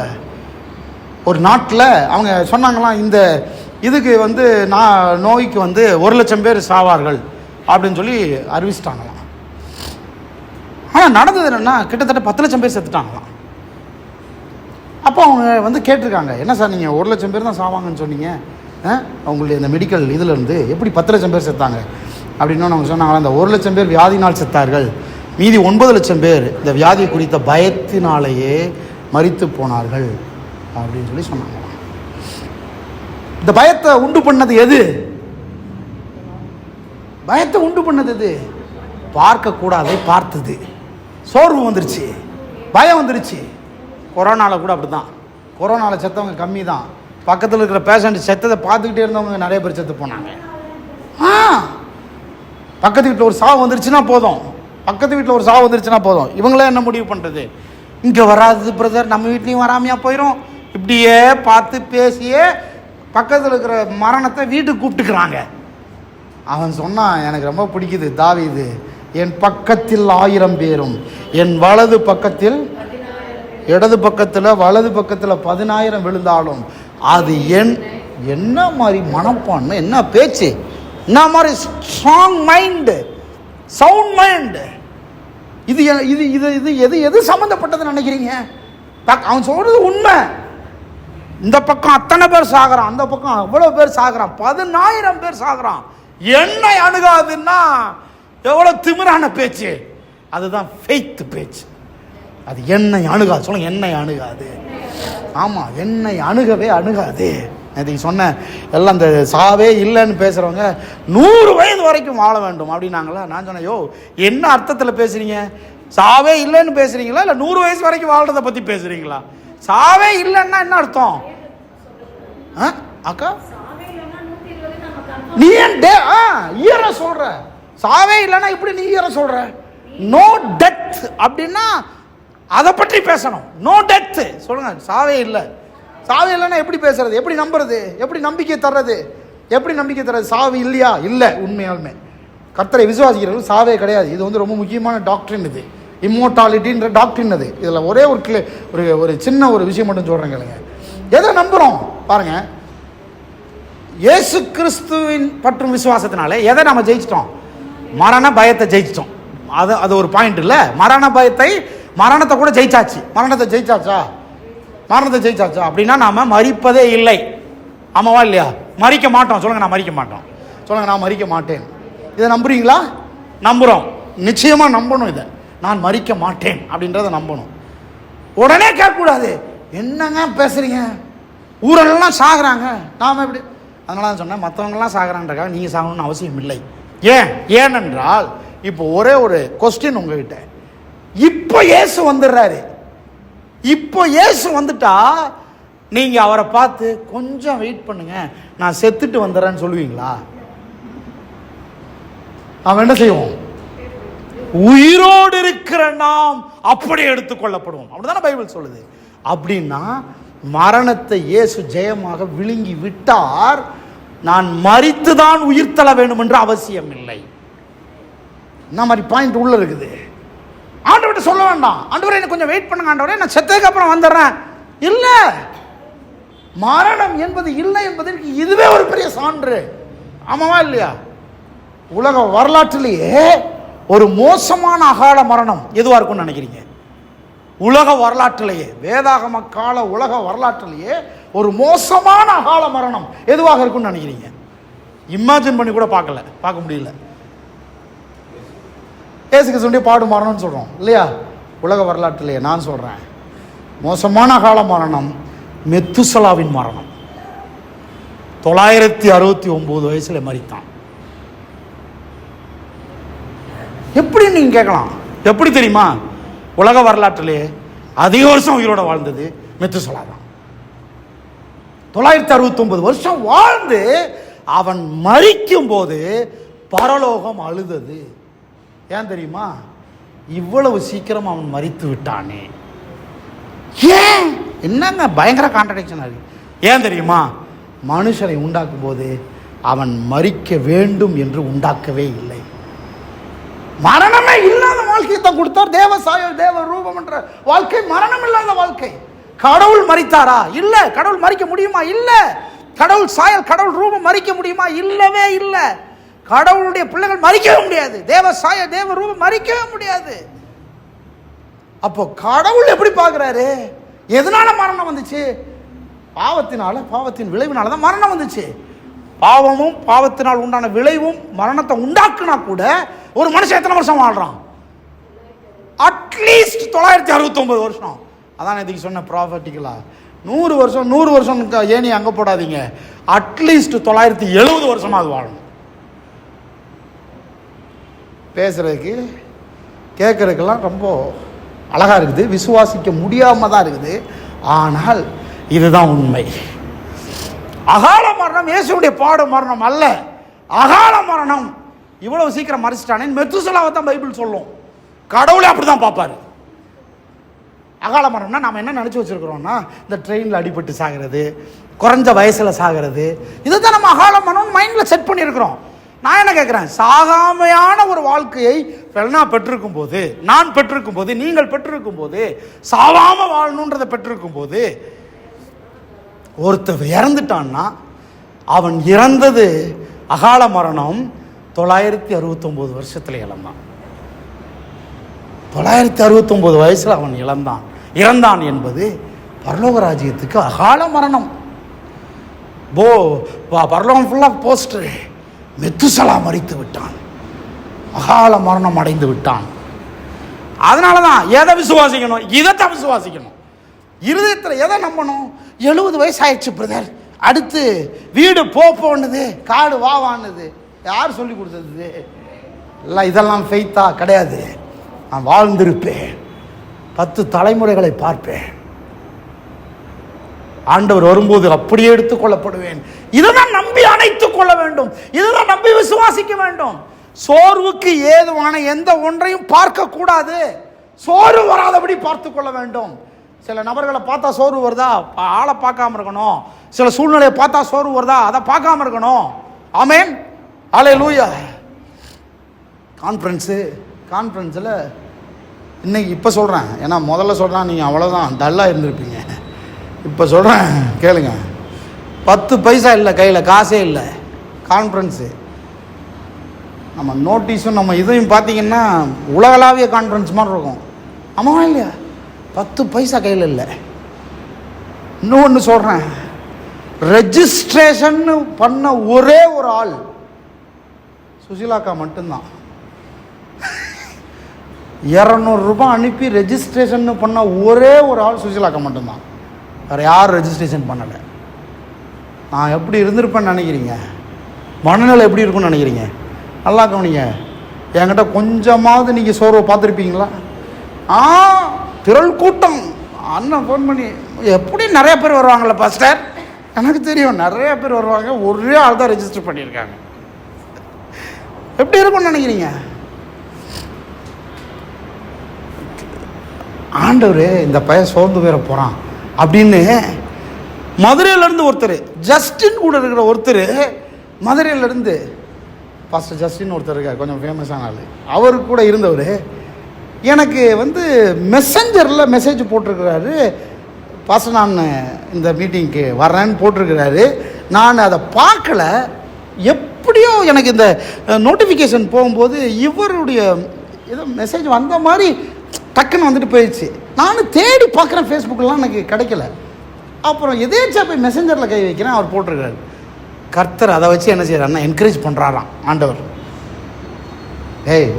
ஒரு நாட்டில் அவங்க சொன்னாங்களாம், இந்த இதுக்கு வந்து நோய்க்கு வந்து 1,00,000 பேர் சாவார்கள் அப்படின்னு சொல்லி அறிவிச்சிட்டாங்களாம். ஆனால் நடந்தது என்னென்னா, கிட்டத்தட்ட 10,00,000 பேர் செத்துட்டாங்களாம். அப்போ அவங்க வந்து கேட்டிருக்காங்க, என்ன சார் நீங்கள் 1,00,000 பேர் தான் சாவாங்கன்னு சொன்னீங்க, அவங்களுடைய இந்த மெடிக்கல் இதிலேருந்து எப்படி 10,00,000 பேர் செத்தாங்க அப்படின்னு அவங்க சொன்னாங்களா. இந்த 1,00,000 பேர் வியாதினால் செத்தார்கள், மீதி 9,00,000 பேர் இந்த வியாதி குறித்த பயத்தினாலேயே மரித்து போனார்கள் அப்படின்னு சொல்லி சொன்னாங்க. இந்த பயத்தை உண்டு பண்ணது எது? பயத்தை உண்டு பண்ணது எது? பார்க்கக்கூடாதை பார்த்தது. சோர்வு வந்துருச்சு, பயம் வந்துருச்சு. கொரோனாவில் கூட அப்படி தான். கொரோனாவில் செத்தவங்க கம்மி தான். பக்கத்தில் இருக்கிற பேஷண்ட் செத்ததை பார்த்துக்கிட்டே இருந்தவங்க நிறைய பேர் செத்து போனாங்க. பக்கத்து வீட்டில் ஒரு சாவு வந்துருச்சுன்னா போதும், பக்கத்து வீட்டில் ஒரு சாவு வந்துருச்சுன்னா போதும், இவங்களே என்ன முடிவு பண்ணுறது? இங்கே வராது பிரதர், நம்ம வீட்லேயும் வராமையா போயிடும். இப்படியே பார்த்து பேசியே பக்கத்தில் இருக்கிற மரணத்தை வீட்டுக்கு கூப்பிட்டுக்கிறாங்க. அவன் சொன்னான், எனக்கு ரொம்ப பிடிக்குது தாவீது, என் பக்கத்தில் 1000 பேரும், என் வலது பக்கத்தில், இடது பக்கத்தில் வலது பக்கத்தில் 10,000 விழுந்தாலும் அது என்ன மாதிரி மனப்பான்மை, என்ன பேச்சு, என்ன மாதிரி ஸ்ட்ராங் மைண்டு, சவுண்ட் மைண்டு. இது இது இது இது எது எது சம்மந்தப்பட்டதுன்னு நினைக்கிறீங்க? அவன் சொல்றது உண்மை. இந்த பக்கம் அத்தனை பேர் சாகுறான், அந்த பக்கம் அவ்வளவு பேர் சாகுறான், 10,000 பேர் சாகுறான். என்னை அணுகாதுன்னா எவ்வளவு திமிரான பேச்சு. அதுதான் ஃபெய்த் பேச்சு. அது என்னை அணுகாது. சொல்லுங்க, என்னை அணுகாது. ஆமா, என்னை அணுகவே அணுகாது. நேற்று சொன்ன எல்லாம் இந்த சாவே இல்லைன்னு பேசுறவங்க 100 வயது வரைக்கும் வாழ வேண்டும் அப்படின்னாங்களா. நான் சொன்னேன், யோ என்ன அர்த்தத்தில் பேசுறீங்க? சாவே இல்லைன்னு பேசுறீங்களா இல்லை 100 வயசு வரைக்கும் வாழ்றதை பத்தி பேசுறீங்களா? சாவே இல்லைன்னா என்ன அர்த்தம்? அக்கா நீ ஏன் இயர சொல்ற? சாவே இல்லைன்னா இப்படி நீ இயர சொல்ற? நோ டெத் அப்படின்னா அதை பற்றி பேசணும். நோ டெத் சொல்லுங்க. சாவே இல்லை, சாவே இல்லைன்னா எப்படி பேசுறது? எப்படி நம்புறது? எப்படி நம்பிக்கை தர்றது? எப்படி நம்பிக்கை தர்றது? சாவு இல்லையா? இல்லை. உண்மையாலுமே கர்த்தரை விசுவாசிக்கிறவர்கள் சாவே கிடையாது. இது வந்து ரொம்ப முக்கியமான டாக்டரின். இது இம்மோர்டாலிட்டின்ற டாக்டரின். அது இதில் ஒரே ஒரு சின்ன ஒரு விஷயம் மட்டும் சொல்கிறேன் கேளுங்க. எதை நம்புகிறோம் பாருங்க. இயேசு கிறிஸ்துவின் பற்றும் விசுவாசத்தினாலே எதை நம்ம ஜெயிச்சிட்டோம்? மரண பயத்தை ஜெயிச்சிட்டோம். அது ஒரு பாயிண்ட் இல்லை. மரண பயத்தை, மரணத்தை கூட ஜெயிச்சாச்சு. மரணத்தை ஜெயிச்சாச்சா? மரணத்தை ஜெயிச்சாச்சா? அப்படின்னா நாம மரிப்பதே இல்லை. ஆமாவா இல்லையா? மரிக்க மாட்டோம். சொல்லுங்க, நான் மரிக்க மாட்டோம். சொல்லுங்க, நான் மரிக்க மாட்டேன். இதை நம்புறீங்களா? நம்புறோம். நிச்சயமா நம்பணும். இதை நான் மரிக்க மாட்டேன் அப்படின்றத நம்பணும். உடனே கேட்கக்கூடாது, என்னங்க பேசுறீங்க, ஊரெல்லாம் சாகுறாங்க, நாம எப்படி? அதனால தான் சொன்னேன், மற்றவங்கலாம் சாகுறான்றக்காக நீங்கள் சாகணும்னு அவசியம் இல்லை. ஏனென்றால் இப்போ ஒரே ஒரு கொஸ்டின் உங்ககிட்ட. இப்போ இயேசு வந்துடுறாரு. இப்போ இயேசு வந்துட்டா நீங்க அவரை பார்த்து கொஞ்சம் வெயிட் பண்ணுங்க, நான் செத்துட்டு வந்துடுறேன்னு சொல்லுவீங்களா? அவன் என்ன செய்வோம்? உயிரோடு இருக்கிற நாம் அப்படி எடுத்துக்கொள்ளப்படுவோம். அப்படிதானே பைபிள் சொல்லுது. அப்படின்னா மரணத்தை இயேசு ஜெயமாக விழுங்கி விட்டார். நான் மரித்துதான் உயிர் தள்ள வேண்டும் என்று அவசியம் இல்லை. என்ன மாதிரி பாயிண்ட் உள்ள இருக்குது. ஆண்டவர்கிட்ட சொல்ல வேண்டாம், ஆண்டவரே எனக்கு கொஞ்சம் வெயிட் பண்ணுங்க, ஆண்டவரே நான் செத்ததுக்கு அப்புறம் வந்துடுறேன். இல்ல, மரணம் என்பது இல்லை என்பதற்கு இதுவே ஒரு பெரிய சான்று. ஆமாவா இல்லையா? உலக வரலாற்றிலேயே ஒரு மோசமான அகால மரணம் எதுவா இருக்கும்னு நினைக்கிறீங்க? உலக வரலாற்றிலேயே, வேதாகம கால உலக வரலாற்றிலேயே ஒரு மோசமான அகால மரணம் எதுவாக இருக்கும்னு நினைக்கிறீங்க? இமேஜின் பண்ணி கூட பார்க்க முடியல. இயேசுக்கு சொல்லி பாடு மரணம்னு சொல்றோம் இல்லையா? உலக வரலாற்றிலேயே நான் சொல்றேன், மோசமான அகால மரணம் மெத்துசலாவின் மரணம். 969 வயசுல மரித்தான். எப்படி நீங்க கேட்கலாம்? எப்படி தெரியுமா? உலக வரலாற்றிலே அதிக வருஷம் உயிரோட வாழ்ந்தது மெத்துசலா தான். 969 வருஷம் வாழ்ந்து அவன் மரிக்கும் போது பரலோகம் அழுதது. ஏன் தெரியுமா? இவ்வளவு சீக்கிரம் அவன் மரித்து விட்டானே. ஏன்? என்னங்க பயங்கர கான்ட்ரடிக்ஷன் அது. ஏன் தெரியுமா? மனுஷனை உண்டாக்கும் போது அவன் மரிக்க வேண்டும் என்று உண்டாக்கவே இல்லை. மரணமே இல்லாத வாழ்க்கையை தான் கொடுத்தார். தேவ சாயல் தேவ ரூபம் என்ற வாழ்க்கை மரணம் இல்லாத வாழ்க்கை. கடவுள் மரித்தாரா? இல்ல. கடவுள் மரிக்க முடியுமா? இல்ல. கடவுள் சாயல் கடவுள் ரூபம் மரிக்க முடியுமா? இல்லவே இல்லை. கடவுளுடைய பிள்ளைகள் மரிக்கவே முடியாது. தேவ சாயல் தேவ ரூபம் மரிக்கவே முடியாது. அப்போ கடவுள் எப்படி பார்க்கிறாரு? எதனால மரணம் வந்துச்சு? பாவத்தினால, பாவத்தின் விளைவினால தான் மரணம் வந்துச்சு. பாவமும் பாவத்தினால் உண்டான விளைவும் மரணத்தை உண்டாக்குனா கூட ஒரு மனுஷன் எத்தனை வருஷம் வாழ்றான்? அட்லீஸ்ட் 969 வருஷம். அதான் இதுக்கு சொன்ன ப்ராஃபட்டிக்கலா 100 வருஷம் 100 வருஷம் ஏனி அங்கே போடாதீங்க. அட்லீஸ்ட் 970 வருஷமா அது வாழணும். பேசுறதுக்கு கேட்கறதுக்கெல்லாம் ரொம்ப அழகா இருக்குது, விசுவாசிக்க முடியாம தான் இருக்குது. ஆனால் இதுதான் உண்மை. அகால மரணம் இயேசுடைய பாடு மரணம் அல்ல. அகால மரணம் இவ்வளவு சீக்கிரம் மறைச்சிட்டானே மெத்துசலாவை தான் பைபிள் சொல்லும். கடவுளே அப்படிதான் பார்ப்பாரு. அகால மரணம்னா நாம் என்ன நினச்சி வச்சிருக்கிறோம்னா, இந்த ட்ரெயினில் அடிபட்டு சாகிறது, குறைஞ்ச வயசில் சாகிறது, இதுதான் நம்ம அகால மரணம் மைண்டில் செட் பண்ணியிருக்கிறோம். நான் என்ன கேட்குறேன், சாகாமையான ஒரு வாழ்க்கையை நான் பெற்றிருக்கும் போது, நான் பெற்றிருக்கும் போது, நீங்கள் பெற்றிருக்கும் போது, சாவாம வாழணுன்றதை பெற்றிருக்கும் போது, ஒருத்தர் இறந்துட்டான்னா அவன் இறந்தது அகால மரணம் 969 வருஷத்தில் இழந்தான். 969 வயசில் அவன் இறந்தான் என்பது பரலோக ராஜ்யத்துக்கு அகால மரணம். பரலோகம் ஃபுல்லாக போஸ்டர், மெத்துசலா மரித்து விட்டான், அகால மரணம் அடைந்து விட்டான். அதனால தான் எதை விசுவாசிக்கணும்? இதைத்தான் விசுவாசிக்கணும். இருதயத்தில் எதை நம்பணும்? 70 வயசு ஆயிடுச்சு பிரதர், அடுத்து வீடு போன்னுது, காடு வாவான்னுது. யார் சொல்லி கொடுத்தது? இல்லை, இதெல்லாம் ஃபெய்த்தா கிடையாது. நான் வாழ்ந்திருப்பேன், 10 தலைமுறைகளை பார்ப்பேன், ஆண்டவர் வரும்போது அப்படியே எடுத்துக்கொள்ளப்படுவேன். இதைதான் நம்பி அணைத்துக் கொள்ள வேண்டும், இதைதான் நம்பி விசுவாசிக்க வேண்டும். சோர்வுக்கு ஏதுவான எந்த ஒன்றையும் பார்க்க கூடாது, சோர்வு வராதபடி பார்த்து கொள்ள வேண்டும். சில நபர்களை பார்த்தா சோர்வு வருதா, ஆளை பார்க்காம இருக்கணும். சில சூழ்நிலையை பார்த்தா சோர்வு வருதா, அதை பார்க்காம இருக்கணும். ஆமென், அல்லேலூயா. கான்ஃபரன்ஸில் இன்னைக்கு இப்போ சொல்கிறேன், ஏன்னா முதல்ல சொல்கிறேன் நீங்கள் அவ்வளோதான் டல்லாக இருந்திருப்பீங்க. இப்போ சொல்கிறேன் கேளுங்க. 10 பைசா இல்லை, கையில் காசே இல்லை. கான்ஃபரன்ஸு நம்ம நோட்டீஸும் நம்ம இதையும் பார்த்தீங்கன்னா உலகளாவிய கான்ஃபரன்ஸ் மாதிரி இருக்கும். ஆமாவா இல்லையா? 10 பைசா கையில் இல்லை. இன்னொன்று சொல்கிறேன், ரெஜிஸ்ட்ரேஷன் பண்ண ஒரே ஒரு ஆள் சுசிலாக்கா மட்டும்தான். 200 ரூபாய் அனுப்பி ரெஜிஸ்ட்ரேஷன் பண்ண ஒரே ஒரு ஆள் சுசிலாக்கா மட்டும்தான். வேறு யாரும் ரெஜிஸ்ட்ரேஷன் பண்ணலை. நான் எப்படி இருந்திருப்பேன்னு நினைக்கிறீங்க? மனநிலை எப்படி இருக்குன்னு நினைக்கிறீங்க? நல்லா கவனிங்க. என்கிட்ட கொஞ்சமாவது நீங்கள் சோர்வை பார்த்துருப்பீங்களா? திரள் கூட்டம். அண்ணன் ஃபோன் பண்ணி, எப்படி நிறைய பேர் வருவாங்களே பாஸ்டர்? எனக்கு தெரியும் நிறைய பேர் வருவாங்க, ஒரே ஆள் தான் ரெஜிஸ்டர் பண்ணியிருக்காங்க. எப்படி இருக்கும்னு நினைக்கிறீங்க? ஆண்டவர் இந்த பையன் சோர்ந்து வேற போகிறான் அப்படின்னு மதுரையிலேருந்து ஒருத்தர், ஜஸ்டின் கூட இருக்கிற ஒருத்தர், மதுரையிலேருந்து பாஸ்டர் ஜஸ்டின் ஒருத்தர் இருக்கார், கொஞ்சம் ஃபேமஸான ஆள். அவரு கூட இருந்தவர் எனக்கு மெசஞ்சரில் மெசேஜ் போட்டிருக்கிறாரு, பாஸ்டர் நான் இந்த மீட்டிங்க்கு வர்றேன்னு போட்டிருக்கிறாரு. நான் அதை பார்க்கல. எப்படியோ எனக்கு இந்த நோட்டிஃபிகேஷன் போகும்போது இவருடைய ஏதோ மெசேஜ் வந்த மாதிரி டக்குன்னு வந்துட்டு போயிடுச்சு. நான் தேடி பார்க்குறேன், ஃபேஸ்புக்கெலாம் எனக்கு கிடைக்கல. அப்புறம் எதேச்சா போய் மெசஞ்சரில் கை வைக்கிறேன், அவர் போட்டிருக்கிறாரு. கர்த்தர் அதை வச்சு என்ன செய்யறாருன்னா என்கரேஜ் பண்ணுறாராம் ஆண்டவர்.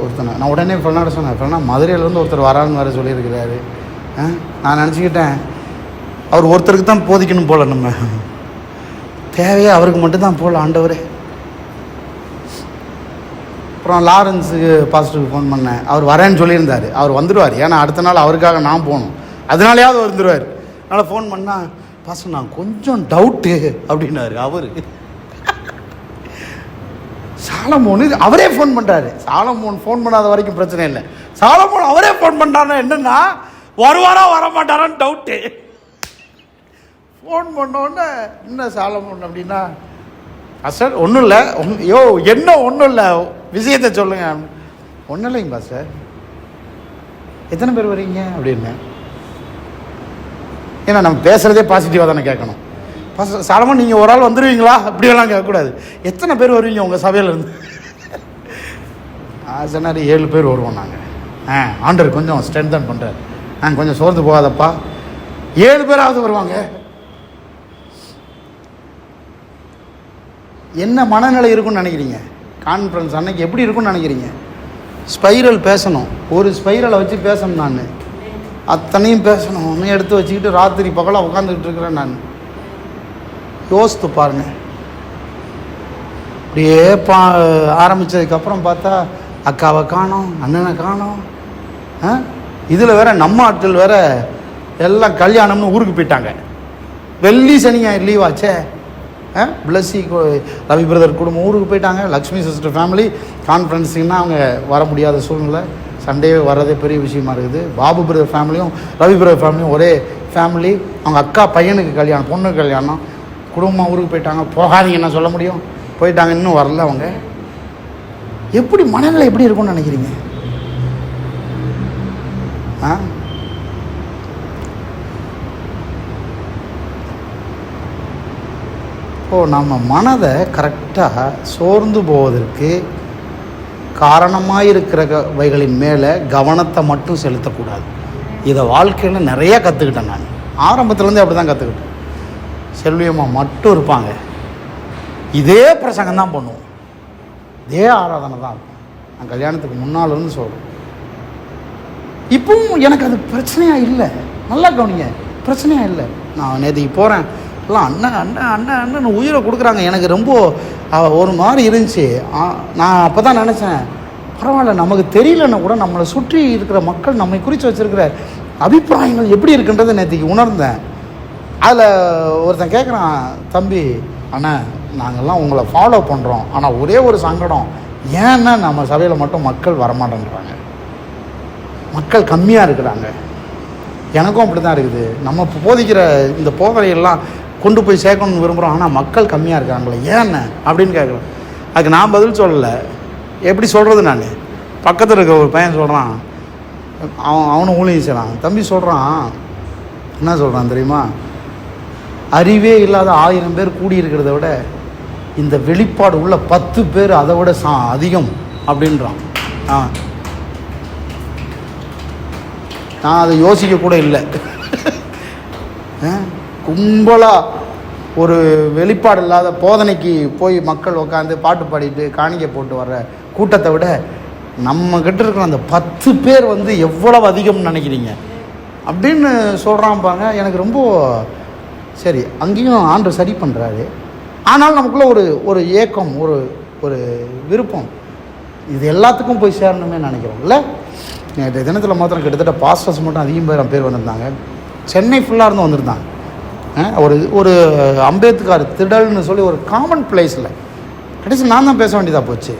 ஒருத்தனை நான் உடனே ஃப்ரெண்டாக சொன்னேன், ஃப்ரெண்டா மதுரையிலேருந்து ஒருத்தர் வரான்னு வேறு சொல்லியிருக்கிறாரு. நான் நினச்சிக்கிட்டேன் அவர் ஒருத்தருக்கு தான் போதிக்கணும் போல், நம்ம தேவையே அவருக்கு மட்டும்தான் போல் ஆண்டவர். அப்புறம் லாரன்ஸுக்கு பாஸ்டருக்கு ஃபோன் பண்ணேன், அவர் வரேன்னு சொல்லியிருந்தார். அவர் வந்துடுவார், ஏன்னா அடுத்த நாள் அவருக்காக நான் போகணும், அதனாலேயாவது வந்துடுவார். அதனால் ஃபோன் பண்ணால், பாஸ்டர் நான் கொஞ்சம் டவுட்டு அப்படின்னாரு. அவர் சாலமோனு அவரே ஃபோன் பண்ணுறாரு. சாலமோன் ஃபோன் பண்ணாத வரைக்கும் பிரச்சனை இல்லை, சாலமோன் அவரே ஃபோன் பண்ணுறாருன்னா என்னென்னா வருவாரா வரமாட்டாரான்னு டவுட்டு. ஃபோன் பண்ணோன்னே என்ன சாலமோன் அப்படின்னா, பாஸ்டர் ஒன்றும் இல்லை, என்ன ஒன்றும் இல்லை, விஷயத்தை சொல்லுங்கள். ஒன்றும் இல்லைங்க பாஸ்டர், எத்தனை பேர் வரீங்க அப்படின்னு. ஏன்னா நம்ம பேசுகிறதே பாசிட்டிவாக தானே கேட்கணும். பாஸ்டர் சாலமோன் நீங்கள் ஒரு ஆள் வந்துடுவீங்களா அப்படியெல்லாம் கேட்கக்கூடாது. எத்தனை பேர் வருவீங்க உங்கள் சபையிலேருந்து? சொன்னார் 7 பேர் வருவோம் நாங்கள். ஆண்டவர் கொஞ்சம் ஸ்ட்ரென்தன் பண்ணுறாரு, கொஞ்சம் சோர்ந்து போகாதப்பா, 7 பேராவது வருவாங்க. என்ன மனநிலை இருக்குன்னு நினைக்கிறீங்க? கான்ஃபரன்ஸ் அன்னைக்கு எப்படி இருக்குன்னு நினைக்கிறீங்க? ஸ்பைரல் பேசணும், ஒரு ஸ்பைரலை வச்சு பேசணும். நான் அத்தனையும் பேசணும், ஒன்றும் எடுத்து வச்சுக்கிட்டு ராத்திரி பகலாக உட்காந்துக்கிட்டு இருக்கிறேன். நான் யோசித்து பாருங்க. அப்படியே ஆரம்பித்ததுக்கப்புறம் பார்த்தா அக்காவை காணோம், அண்ணனை காணோம். இதில் வேற நம்ம ஆட்கள் வேற எல்லாம் கல்யாணம்னு ஊருக்கு போயிட்டாங்க. வெள்ளி சனி ஞாயிறு லீவ் ஆச்சே. பிளஸ்ஸி ரவி பிரதர் குடும்பம் ஊருக்கு போயிட்டாங்க. லக்ஷ்மி சிஸ்டர் ஃபேமிலி கான்ஃபரன்ஸுங்கன்னா அவங்க வர முடியாத சூழ்நிலை, சண்டே வர்றதே பெரிய விஷயமா இருக்குது. பாபு பிரதர் ஃபேமிலியும் ரவி பிரதர் ஃபேமிலியும் ஒரே ஃபேமிலி. அவங்க அக்கா பையனுக்கு கல்யாணம், பொண்ணுக்கு கல்யாணம், குடும்பமாக ஊருக்கு போயிட்டாங்க. போகாதீங்க என்ன சொல்ல முடியும், போயிட்டாங்க, இன்னும் வரல அவங்க. எப்படி மனநிலை எப்படி இருக்கும்னு நினைக்கிறீங்க? இப்போது நம்ம மனதை கரெக்டாக சோர்ந்து போவதற்கு காரணமாக இருக்கிறவைகளின் மேலே கவனத்தை மட்டும் செலுத்தக்கூடாது. இதை வாழ்க்கையில் நிறைய கற்றுக்கிட்டேன். நான் ஆரம்பத்துலேருந்து அப்படி தான் கற்றுக்கிட்டேன். செல்வியம்மா மட்டும் இருப்பாங்க, இதே பிரசங்கம் தான் பண்ணுவோம், இதே ஆராதனை தான் இருக்கும். நான் கல்யாணத்துக்கு முன்னாலேருந்து சொல்கிறேன். இப்பவும் எனக்கு அது பிரச்சனையாக இல்லை. நல்லா கவனிங்க, பிரச்சனையாக இல்லை. நான் நேற்றுக்கு போகிறேன், எல்லாம் அண்ணன் அண்ணன் அண்ணன் அண்ணன் உயிரை கொடுக்குறாங்க. எனக்கு ரொம்ப ஒரு மாதிரி இருந்துச்சு. நான் அப்போ தான் நினச்சேன், பரவாயில்ல, நமக்கு தெரியலன்னா கூட நம்மளை சுற்றி இருக்கிற மக்கள் நம்மை குறித்து வச்சுருக்கிற அபிப்பிராயங்கள் எப்படி இருக்குன்றதை நேற்றுக்கு உணர்ந்தேன். அதில் ஒருத்தன் கேட்குறான், தம்பி அண்ணா நாங்கள்லாம் உங்களை ஃபாலோ பண்ணுறோம், ஆனால் ஒரே ஒரு சங்கடம், ஏன்னா நம்ம சபையில் மட்டும் மக்கள் வரமாட்டேன்றாங்க, மக்கள் கம்மியாக இருக்கிறாங்க. எனக்கும் அப்படி தான் இருக்குது. நம்ம போதிக்கிற இந்த போதனையெல்லாம் கொண்டு போய் சேர்க்கணும்னு விரும்புகிறோம், ஆனால் மக்கள் கம்மியாக இருக்காங்களே ஏன்னு அப்படின்னு கேட்குறோம். அதுக்கு நான் பதில் சொல்லலை. எப்படி சொல்கிறது? நான் பக்கத்தில் இருக்க ஒரு பையன் சொல்கிறான், அவனும் ஊழியம் செய்கிறான். தம்பி சொல்கிறான், என்ன சொல்கிறான் தெரியுமா? அறிவே இல்லாத 1000 பேர் கூடியிருக்கிறத விட இந்த வெளிப்பாடு உள்ள 10 பேர் அதை விட அதிகம் அப்படின்றான். நான் அதை யோசிக்க கூட இல்லை. கும்பலாக ஒரு வெளிப்பாடு இல்லாத போதனைக்கு போய் மக்கள் உட்காந்து பாட்டு பாடிட்டு காணிக்கை போட்டு வர்ற கூட்டத்தை விட நம்ம கிட்ட இருக்கிற அந்த 10 பேர் எவ்வளவு அதிகம்னு நினைக்கிறீங்க அப்படின்னு சொல்கிறான் பாருங்க. எனக்கு ரொம்ப சரி, அங்கேயும் ஆண்டவர் சரி பண்ணுறாரு. ஆனால் நமக்குள்ளே ஒரு ஏக்கம், ஒரு விருப்பம், இது எல்லாத்துக்கும் போய் சேரணுமே நினைக்கிறோம் இல்லை? நேற்று தினத்தில் மாத்திரம் கிட்டத்தட்ட பாஸ்டர்ஸ் மட்டும் அதிகம் பேர் வந்திருந்தாங்க. சென்னை ஃபுல்லாக இருந்து வந்திருந்தாங்க. ஒரு அம்பேத்கர் திடல்னு சொல்லி ஒரு காமன் பிளேஸில் கடைசி நான் தான் பேச வேண்டியதாக போச்சு.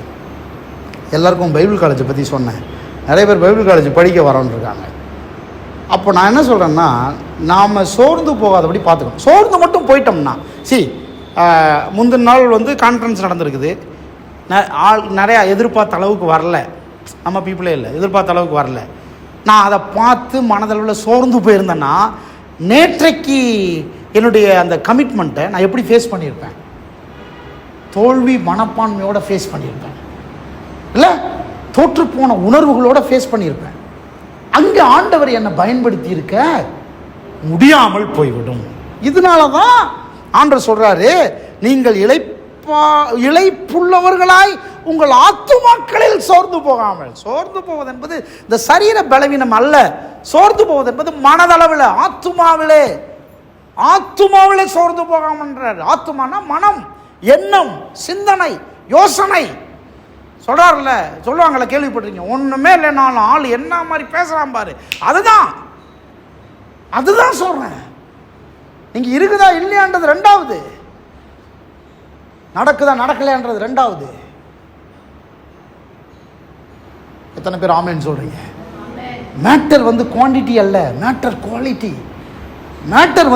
எல்லாருக்கும் பைபிள் காலேஜை பற்றி சொன்னேன். நிறைய பேர் பைபிள் காலேஜ் படிக்க வரோன்ருக்காங்க. அப்போ நான் என்ன சொல்கிறேன்னா, நாம் சோர்ந்து போகாதபடி பார்த்துக்கணும். சோர்ந்து மட்டும் போயிட்டோம்னா முந்தின நாள் கான்ஃபரன்ஸ் நடந்திருக்குது, நிறையா எதிர்பார்த்த அளவுக்கு வரல, நம்ம பீப்புளே இல்லை, எதிர்பார்த்த அளவுக்கு வரல. நான் அதை பார்த்து மனதளவில் சோர்ந்து போயிருந்தேன்னா நேற்றைக்கு என்னுடைய அந்த கமிட்மெண்ட்டை நான் எப்படி ஃபேஸ் பண்ணியிருப்பேன்? தோல்வி மனப்பான்மையோட ஃபேஸ் பண்ணியிருப்பேன் இல்லை, தோற்றுப்போன உணர்வுகளோட ஃபேஸ் பண்ணியிருப்பேன். அங்கே ஆண்டவர் என்னை பயன்படுத்தி இருக்க முடியாமல் போய்விடும். இதனால தான் ஆண்டவர் சொல்கிறாரு, நீங்கள் இளைப்புள்ளவர்களாய் உங்கள் ஆத்துமாக்களில் சோர்ந்து போகாமல். சோர்ந்து போவது என்பது இந்த சரீர பலவீனம் அல்ல. சோர்ந்து போவது என்பது மனதளவில், ஆத்துமாவிலே சோர்ந்து போகாமன்றார். ஆத்துமானா மனம், எண்ணம், சிந்தனை, யோசனை. சொல்றாருல்ல, சொல்லுவாங்கள்ல, கேள்விப்பட்டிருக்கீங்க, ஒண்ணுமே இல்லைனாலும் ஆள் என்ன மாதிரி பேசலாம் பாரு. அதுதான் சொல்றேன். நீங்க இருக்குதா இல்லையான்றது ரெண்டாவது, நடக்குதா நடக்கலையான்றது ரெண்டாவது. எத்தனை பேர் ஆமேன்னு சொல்றீங்க? மேட்டர் குவான்டிட்டி அல்ல, மேட்டர் குவாலிட்டி. மேட்டர்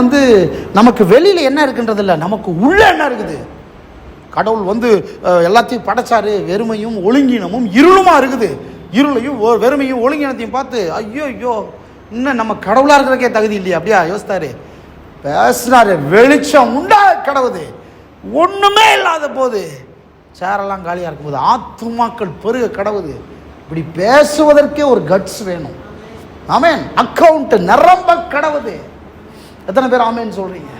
நமக்கு வெளியில என்ன இருக்குன்றது இல்லை, நமக்கு உள்ள என்ன இருக்குது. கடவுள் எல்லாத்தையும் படைச்சாரு, வெறுமையும் ஒழுங்கினமும் இருளுமா இருக்குது. இருளையும் வெறுமையும் ஒழுங்கினத்தையும் பார்த்து ஐயோ இன்னும் நம்ம கடவுளா இருக்கிறதுக்கே தகுதி இல்லையா அப்படியா யோசித்தாரு. பேசுறாரு, வெளிச்சம் உண்டா கடவுது. ஒண்ணுமே இல்லாத போது, சேரெல்லாம் காலியா இருக்கும்போது ஆத்துமாக்கள் பெருக கடவுது. இப்படி பேசுவதற்கே ஒரு கட்ஸ் வேணும். ஆமேன். அக்கவுண்ட் நிரம்ப கடவுது. எத்தனை பேர் ஆமேன் சொல்றீங்க?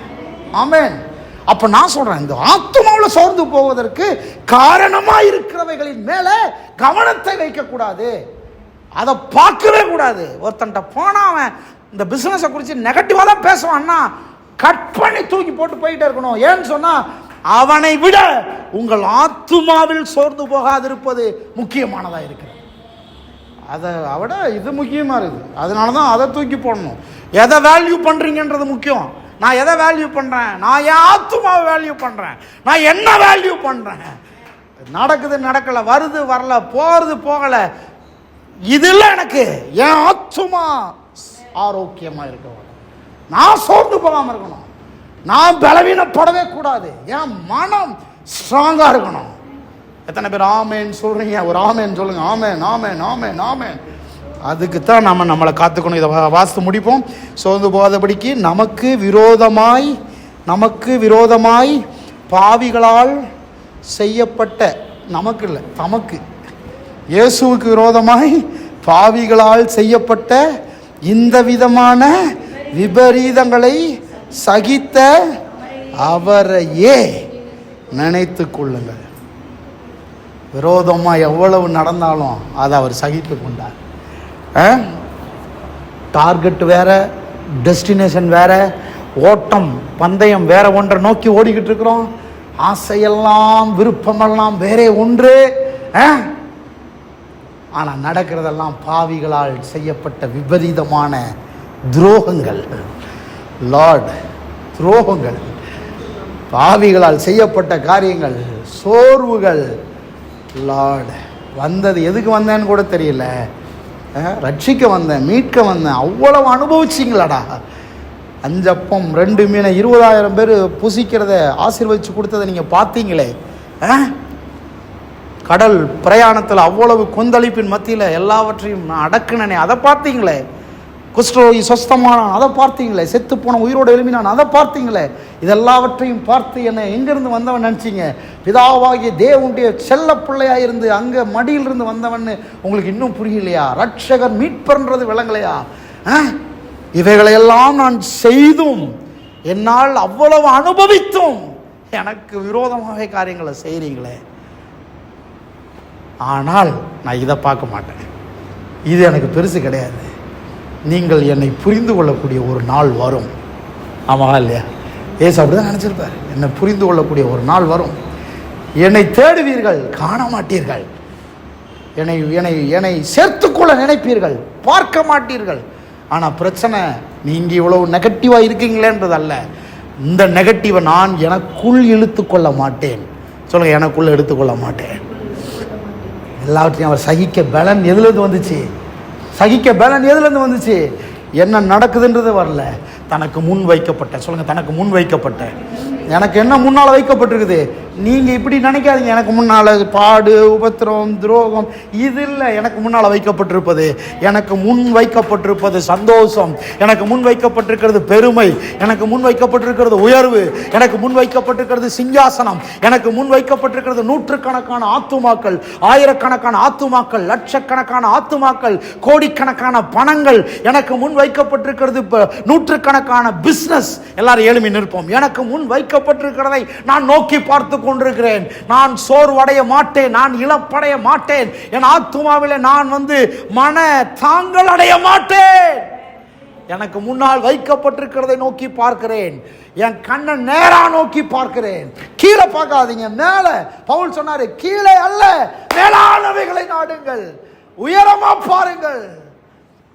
ஆமேன். அப்ப நான் சொல்றேன், இந்த ஆத்துமாவில் சோர்ந்து போவதற்கு காரணமா இருக்கிறவைகளின் மேல கவனத்தை வைக்க கூடாது, அதை பார்க்கவே கூடாது. ஒருத்தன்ட்ட போனா அவன் இந்த பிசினஸை குறித்து நெகட்டிவா தான் பேசுவான்னா கட் பண்ணி தூக்கி போட்டு போயிட்டே இருக்கணும். ஏன்னு சொன்னா அவனை விட உங்கள் ஆத்துமாவில் சோர்ந்து போகாதிருப்பது முக்கியமானதா இருக்கிறது. அதை விட இது முக்கியமா இருக்குது. அதனாலதான் அதை தூக்கி போடணும். எதை வேல்யூ பண்றீங்கன்றது முக்கியம். நான் எதை வேல்யூ பண்றேன்? நான் என் ஆத்துமாவை வேல்யூ பண்றேன். நான் என்ன வேல்யூ பண்றேன்? நடக்குது நடக்கல, வருது வரல, போறது போகல, இதுல எனக்கு என் ஆத்துமா ஆரோக்கியமா இருக்கணும். நான் சோர்ந்து போகாம இருக்கணும். நான் பலவீனப்படவே கூடாது. என் மனம் ஸ்ட்ராங்கா இருக்கணும். எத்தனை பேர் ஆமேன் சொல்றீங்க? ஒரு ஆமேன் சொல்லுங்க. ஆமேன் ஆமேன் ஆமேன் ஆமேன். அதுக்குத்தான் நம்மளை காத்துக்கணும். இதை வாசித்து முடிப்போம். சோர்ந்து போகாதபடிக்கு நமக்கு விரோதமாய் பாவிகளால் செய்யப்பட்ட, நமக்கு இல்லை, தமக்கு, இயேசுவுக்கு விரோதமாய் பாவிகளால் செய்யப்பட்ட இந்த விதமான விபரீதங்களை சகித்த அவரையே நினைத்து கொள்ளுங்கள். விரோதமாக எவ்வளவு நடந்தாலும் அதை அவர் சகித்து கொண்டார். டார்கெட் வேற, டெஸ்டினேஷன் வேற, ஓட்டம் பந்தயம் வேற ஒன்றை நோக்கி ஓடிக்கிட்டு இருக்கிறோம். ஆசையெல்லாம் விருப்பமெல்லாம் வேறே ஒன்று. ஆனால் நடக்கிறதெல்லாம் பாவிகளால் செய்யப்பட்ட விபரீதமான துரோகங்கள். லார்ட், துரோகங்கள், பாவிகளால் செய்யப்பட்ட காரியங்கள், சோர்வுகள். லார்ட், வந்தது எதுக்கு வந்தேன்னு கூட தெரியல, ரட்சிக்க வந்தேன், மீட்க வந்தேன். அவ்வளவு அனுபவிச்சிங்களாடா. 5 அப்பம் 2 மீனை 20,000 பேர் புசிக்கிறத ஆசீர்வதிச்சு கொடுத்ததை நீங்கள் பார்த்தீங்களே. கடல் பிரயாணத்தில் அவ்வளவு கொந்தளிப்பின் மத்தியில் எல்லாவற்றையும் நான் அடக்குனனே, அதை பார்த்தீங்களே. குஷ்டரோகி சொஸ்தமானான், அதை பார்த்தீங்களே. செத்து போன உயிரோடு எழுப்பினான், அதை பார்த்தீங்களே. இதெல்லாவற்றையும் பார்த்து என்னை எங்கேருந்து வந்தவன் நினச்சிங்க? பிதாவாகிய தேவனுடைய செல்ல பிள்ளையாக இருந்து அங்கே மடியிலிருந்து வந்தவன் உங்களுக்கு இன்னும் புரியலையா? ரட்சகர் மீட்பர்ன்றது விளங்கலையா? இவைகளையெல்லாம் நான் செய்தும் என்னால் அவ்வளவு அனுபவித்தும் எனக்கு விரோதமாக காரியங்களை செய்கிறீங்களே. ஆனால் நான் இதை பார்க்க மாட்டேன், இது எனக்கு பெருசு கிடையாது. நீங்கள் என்னை புரிந்து கொள்ளக்கூடிய ஒரு நாள் வரும். ஆமாம் இல்லையா? ஏசு அப்படிதான் நினச்சிருப்பார். என்னை புரிந்து கொள்ளக்கூடிய ஒரு நாள் வரும். என்னை தேடுவீர்கள், காண மாட்டீர்கள். என்னை என்னை என்னை சேர்த்துக்கொள்ள நினைப்பீர்கள், பார்க்க மாட்டீர்கள். ஆனால் பிரச்சனை, நீங்கள் இவ்வளவு நெகட்டிவாக இருக்கீங்களேன்றது அல்ல. இந்த நெகட்டிவை நான் எனக்குள் இழுத்து கொள்ள மாட்டேன். சொல்லுங்கள், எனக்குள்ள எடுத்துக்கொள்ள மாட்டேன். எல்லாவற்றையும் அவர் சகிக்க பலன் எதுலேருந்து வந்துச்சு? சகிக்க பலன் எதுலேருந்து வந்துச்சு? என்ன நடக்குதுன்றது வரல, தனக்கு முன் வைக்கப்பட்ட. சொல்லுங்கள், தனக்கு முன் வைக்கப்பட்ட. எனக்கு என்ன முன்னால் வைக்கப்பட்டிருக்குது? நீங்கள் இப்படி நினைக்காதீங்க. எனக்கு முன்னால் பாடு, உபத்திரம், துரோகம் இது இல்லை. எனக்கு முன்னால் வைக்கப்பட்டிருப்பது, எனக்கு முன் வைக்கப்பட்டிருப்பது சந்தோஷம். எனக்கு முன் வைக்கப்பட்டிருக்கிறது பெருமை. எனக்கு முன் வைக்கப்பட்டிருக்கிறது உயர்வு. எனக்கு முன் வைக்கப்பட்டிருக்கிறது சிங்காசனம். எனக்கு முன் வைக்கப்பட்டிருக்கிறது நூற்றுக்கணக்கான ஆத்துமாக்கள், ஆயிரக்கணக்கான ஆத்துமாக்கள், லட்சக்கணக்கான ஆத்துமாக்கள், கோடிக்கணக்கான பணங்கள். எனக்கு முன் வைக்கப்பட்டிருக்கிறது நூற்றுக்கணக்கான பிஸ்னஸ். எல்லாரும் எழுப்பி நிற்போம். எனக்கு முன் வைக்கப்பட்டிருக்கிறதை நான் நோக்கி பார்த்து கொண்டிருக்கிறேன். நான் சோர்வடைய மாட்டேன், நான் இழப்படைய மாட்டேன். என் ஆத்துமாவிலே நான் மன தாங்கள் அடைய மாட்டேன். எனக்கு முன்னால் வைக்கப்பட்டிருக்கிறதை நோக்கி பார்க்கிறேன். என் கண்ணை நேரா நோக்கி பார்க்கிறேன். கீழே பார்க்காதீங்க, மேல. பவுல் சொன்னாரு, கீழே அல்ல மேலானவைகளை நாடுங்கள், உயரமா பாருங்கள்.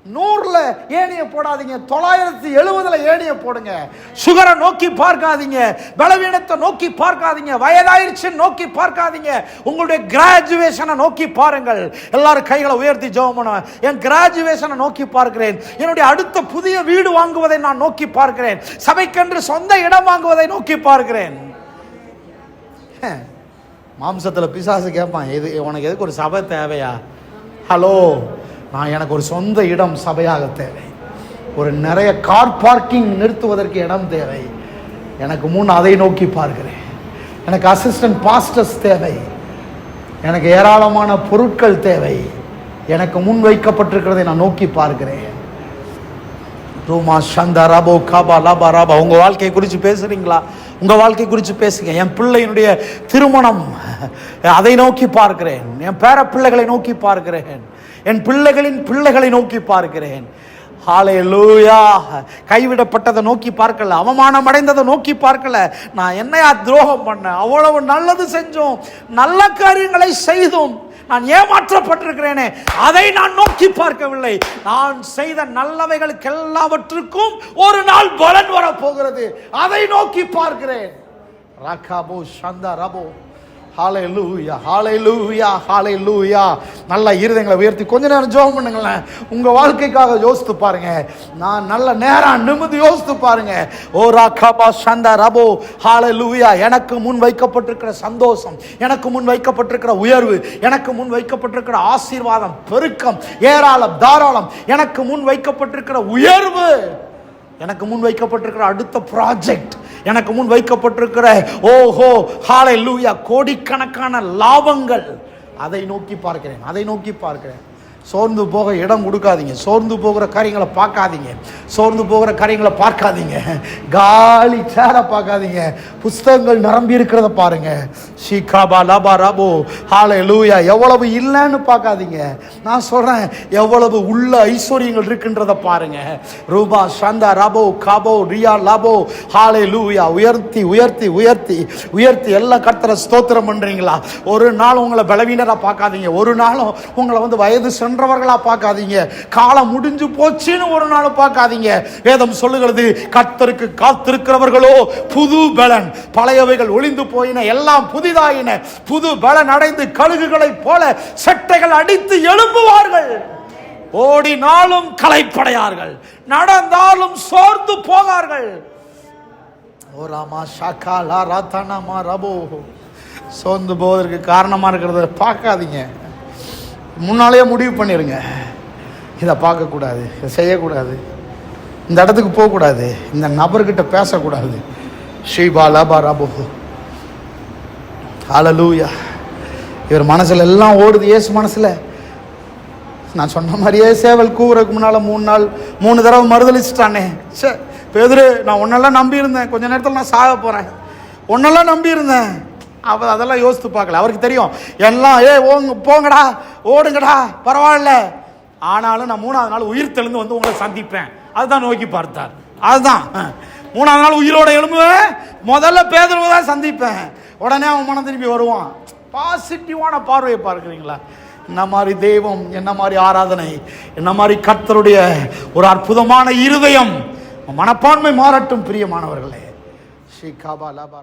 100ல் ஏணியை போடாதீங்க, 970 ஏணியை போடுங்க. சுகரை நோக்கி பார்க்காதீங்க, பலவீனத்தை நோக்கி பார்க்காதீங்க, வயதாயிருச்சு நோக்கி பார்க்காதீங்க. உங்களுடைய கிராஜுவேஷனை நோக்கி பாருங்கள். எல்லாரும் கைகளை உயர்த்தி ஜெபம் பண்ணுவேன். என் கிராஜுவேஷனை நோக்கி பார்க்கிறேன். என்னுடைய அடுத்த புதிய வீடு வாங்குவதை நான் நோக்கி பார்க்கிறேன். சபைக்கென்று சொந்த இடம் வாங்குவதை நோக்கி பார்க்கிறேன். மாம்சத்தில் பிசாசு கேட்பான், உனக்கு எதுக்கு ஒரு சபை தேவையா? ஹலோ, எனக்கு ஒரு சொந்த இடம் சபையாக தேவை. ஒரு நிறைய கார் பார்க்கிங் நிறுத்துவதற்கு இடம் தேவை. எனக்கு முன் அதை நோக்கி பார்க்கிறேன். எனக்கு அசிஸ்டன்ட் பாஸ்டர்ஸ் தேவை. எனக்கு ஏராளமான பொருட்கள் தேவை. எனக்கு முன் வைக்கப்பட்டிருக்கிறதை நான் நோக்கி பார்க்கிறேன். ரூமா சந்தா ரபோ காபா லாபா ராபா. உங்கள் வாழ்க்கையை குறித்து பேசுகிறீங்களா? உங்கள் வாழ்க்கை குறித்து பேசுங்க. என் பிள்ளையினுடைய திருமணம், அதை நோக்கி பார்க்கிறேன். என் பேர பிள்ளைகளை நோக்கி பார்க்கிறேன். என் பிள்ளைகளின் பிள்ளைகளை நோக்கி பார்க்கிறேன். ஹல்லேலூயா. கைவிடப்பட்டதை நோக்கி பார்க்கல, அவமானம் அடைந்ததை நோக்கி பார்க்கல. நான் என்னையா துரோகம் பண்ணேன்? அவ்வளவு நல்லது செஞ்சோம், நல்ல காரியங்களை செய்தோம், நான் ஏமாற்றப்பட்டிருக்கிறேனே, அதை நான் நோக்கி பார்க்கவில்லை. நான் செய்த நல்லவைகளுக்கு எல்லாவற்றுக்கும் ஒரு நாள் பலன் வரப்போகிறது, அதை நோக்கி பார்க்கிறேன். ரகாபோ சந்தா ரபோ. ஹல்லேலூயா, ஹல்லேலூயா, ஹல்லேலூயா. நல்ல இருதயங்களை உயர்த்தி கொஞ்ச நேரம் ஜெபம் பண்ணுங்களேன். உங்கள் வாழ்க்கைக்காக யோசித்து பாருங்க. நான் நல்ல நேரம் நிமிர்ந்து யோசித்து பாருங்க. ஓ ராகாபா சந்தா ரபோ. ஹல்லேலூயா. எனக்கு முன் வைக்கப்பட்டிருக்கிற சந்தோஷம், எனக்கு முன் வைக்கப்பட்டிருக்கிற உயர்வு, எனக்கு முன் வைக்கப்பட்டிருக்கிற ஆசீர்வாதம், பெருக்கம், ஏராளம், தாராளம், எனக்கு முன் வைக்கப்பட்டிருக்கிற உயர்வு, எனக்கு முன் வைக்கப்பட்டிருக்கிற அடுத்த ப்ராஜெக்ட், எனக்கு முன் வைக்கப்பட்டிருக்கிற ஓஹோ ஹல்லேலூயா கோடிக்கணக்கான லாபங்கள், அதை நோக்கி பார்க்கிறேன், அதை நோக்கி பார்க்கிறேன். சோர்ந்து போக இடம் கொடுக்காதீங்க. சோர்ந்து போகிற காரியங்களை பார்க்காதீங்க. சோர்ந்து போகிற காரியங்களை பார்க்காதீங்க. காலி சேர பார்க்காதீங்க. புஸ்தகங்கள் நிரம்பி இருக்கிறத பாருங்க. ஷீகாபா லபா ரபோ ஹல்லேலூயா. எவ்வளவு இல்லைன்னு பார்க்காதீங்க. நான் சொல்றேன், எவ்வளவு உள்ள ஐஸ்வர்யங்கள் இருக்கின்றத பாருங்க. ரூபா சந்தா ரபோ காபோ ரியா லபோ ஹல்லேலூயா. உயர்த்தி உயர்த்தி உயர்த்தி உயர்த்தி எல்லா கர்த்தரை ஸ்தோத்திரம் பண்றீங்களா? ஒரு நாள் உங்களை பலவீனரா பார்க்காதீங்க. ஒரு நாளும் உங்களை வயது சென்றவர்களா பார்க்காதீங்க. காலம் முடிஞ்சு போச்சுன்னு ஒரு நாள் பார்க்காதீங்க. வேதம் சொல்லுகிறது, கர்த்தருக்கு காத்திருக்கிறவர்களோ புது பலன், பழையவைகள் ஒளிந்து போயின, எல்லாம் புதிதாயின, புது பலன் அடைந்து கழுகுகளைப் போல செட்டைகள் அடித்து எழும்புவார்கள். ஓடினாலும் களைப்படையார்கள், நடந்தாலும் சோர்ந்து போகார்கள். சோர்ந்து போவதற்கு காரணமா இருக்கிறத பார்க்காதீங்க. முன்னாலேயே முடிவு பண்ணிடுங்க, இதை பார்க்கக்கூடாது, இதை செய்யக்கூடாது, இந்த இடத்துக்கு போகக்கூடாது, இந்த நபர்கிட்ட பேசக்கூடாது. ஸ்ரீபா லபா ரபோ ஹல்லேலூயா. இவர் மனசில் எல்லாம் ஓடுது. இயேசு மனசில் நான் சொன்ன மாதிரியே சேவல் கூவுறதுக்கு முன்னால் 3 தடவை மறுதளிச்சிட்டானே. சரி பேதுரு, நான் உன்னெல்லாம் நம்பி இருந்தேன், கொஞ்ச நேரத்தில் நான் சாக போகிறேன், உன்னெல்லாம் நம்பி இருந்தேன். அவர் அதெல்லாம் யோசித்து பார்க்கல. அவருக்கு தெரியும் எல்லாம், போங்கடா ஓடுங்கடா பரவாயில்ல, ஆனாலும் நான் 3ஆவது நாள் உயிர் தெளிந்து வந்து உங்களை சந்திப்பேன். அதுதான் நோக்கி பார்த்தார். அதுதான் 3ஆவது நாள் உயிரோட எழும்புவேன், முதல்ல பேதுருவை தான் சந்திப்பேன், உடனே அவன் மனம் திரும்பி வருவான். பாசிட்டிவான பார்வையை பார்க்குறீங்களா? என்ன மாதிரி தெய்வம், என்ன மாதிரி ஆராதனை, என்ன மாதிரி கர்த்தருடைய ஒரு அற்புதமான இருதயம். மனப்பான்மை மாறட்டும் பிரியமானவர்களே. ஸ்ரீகாபா லபா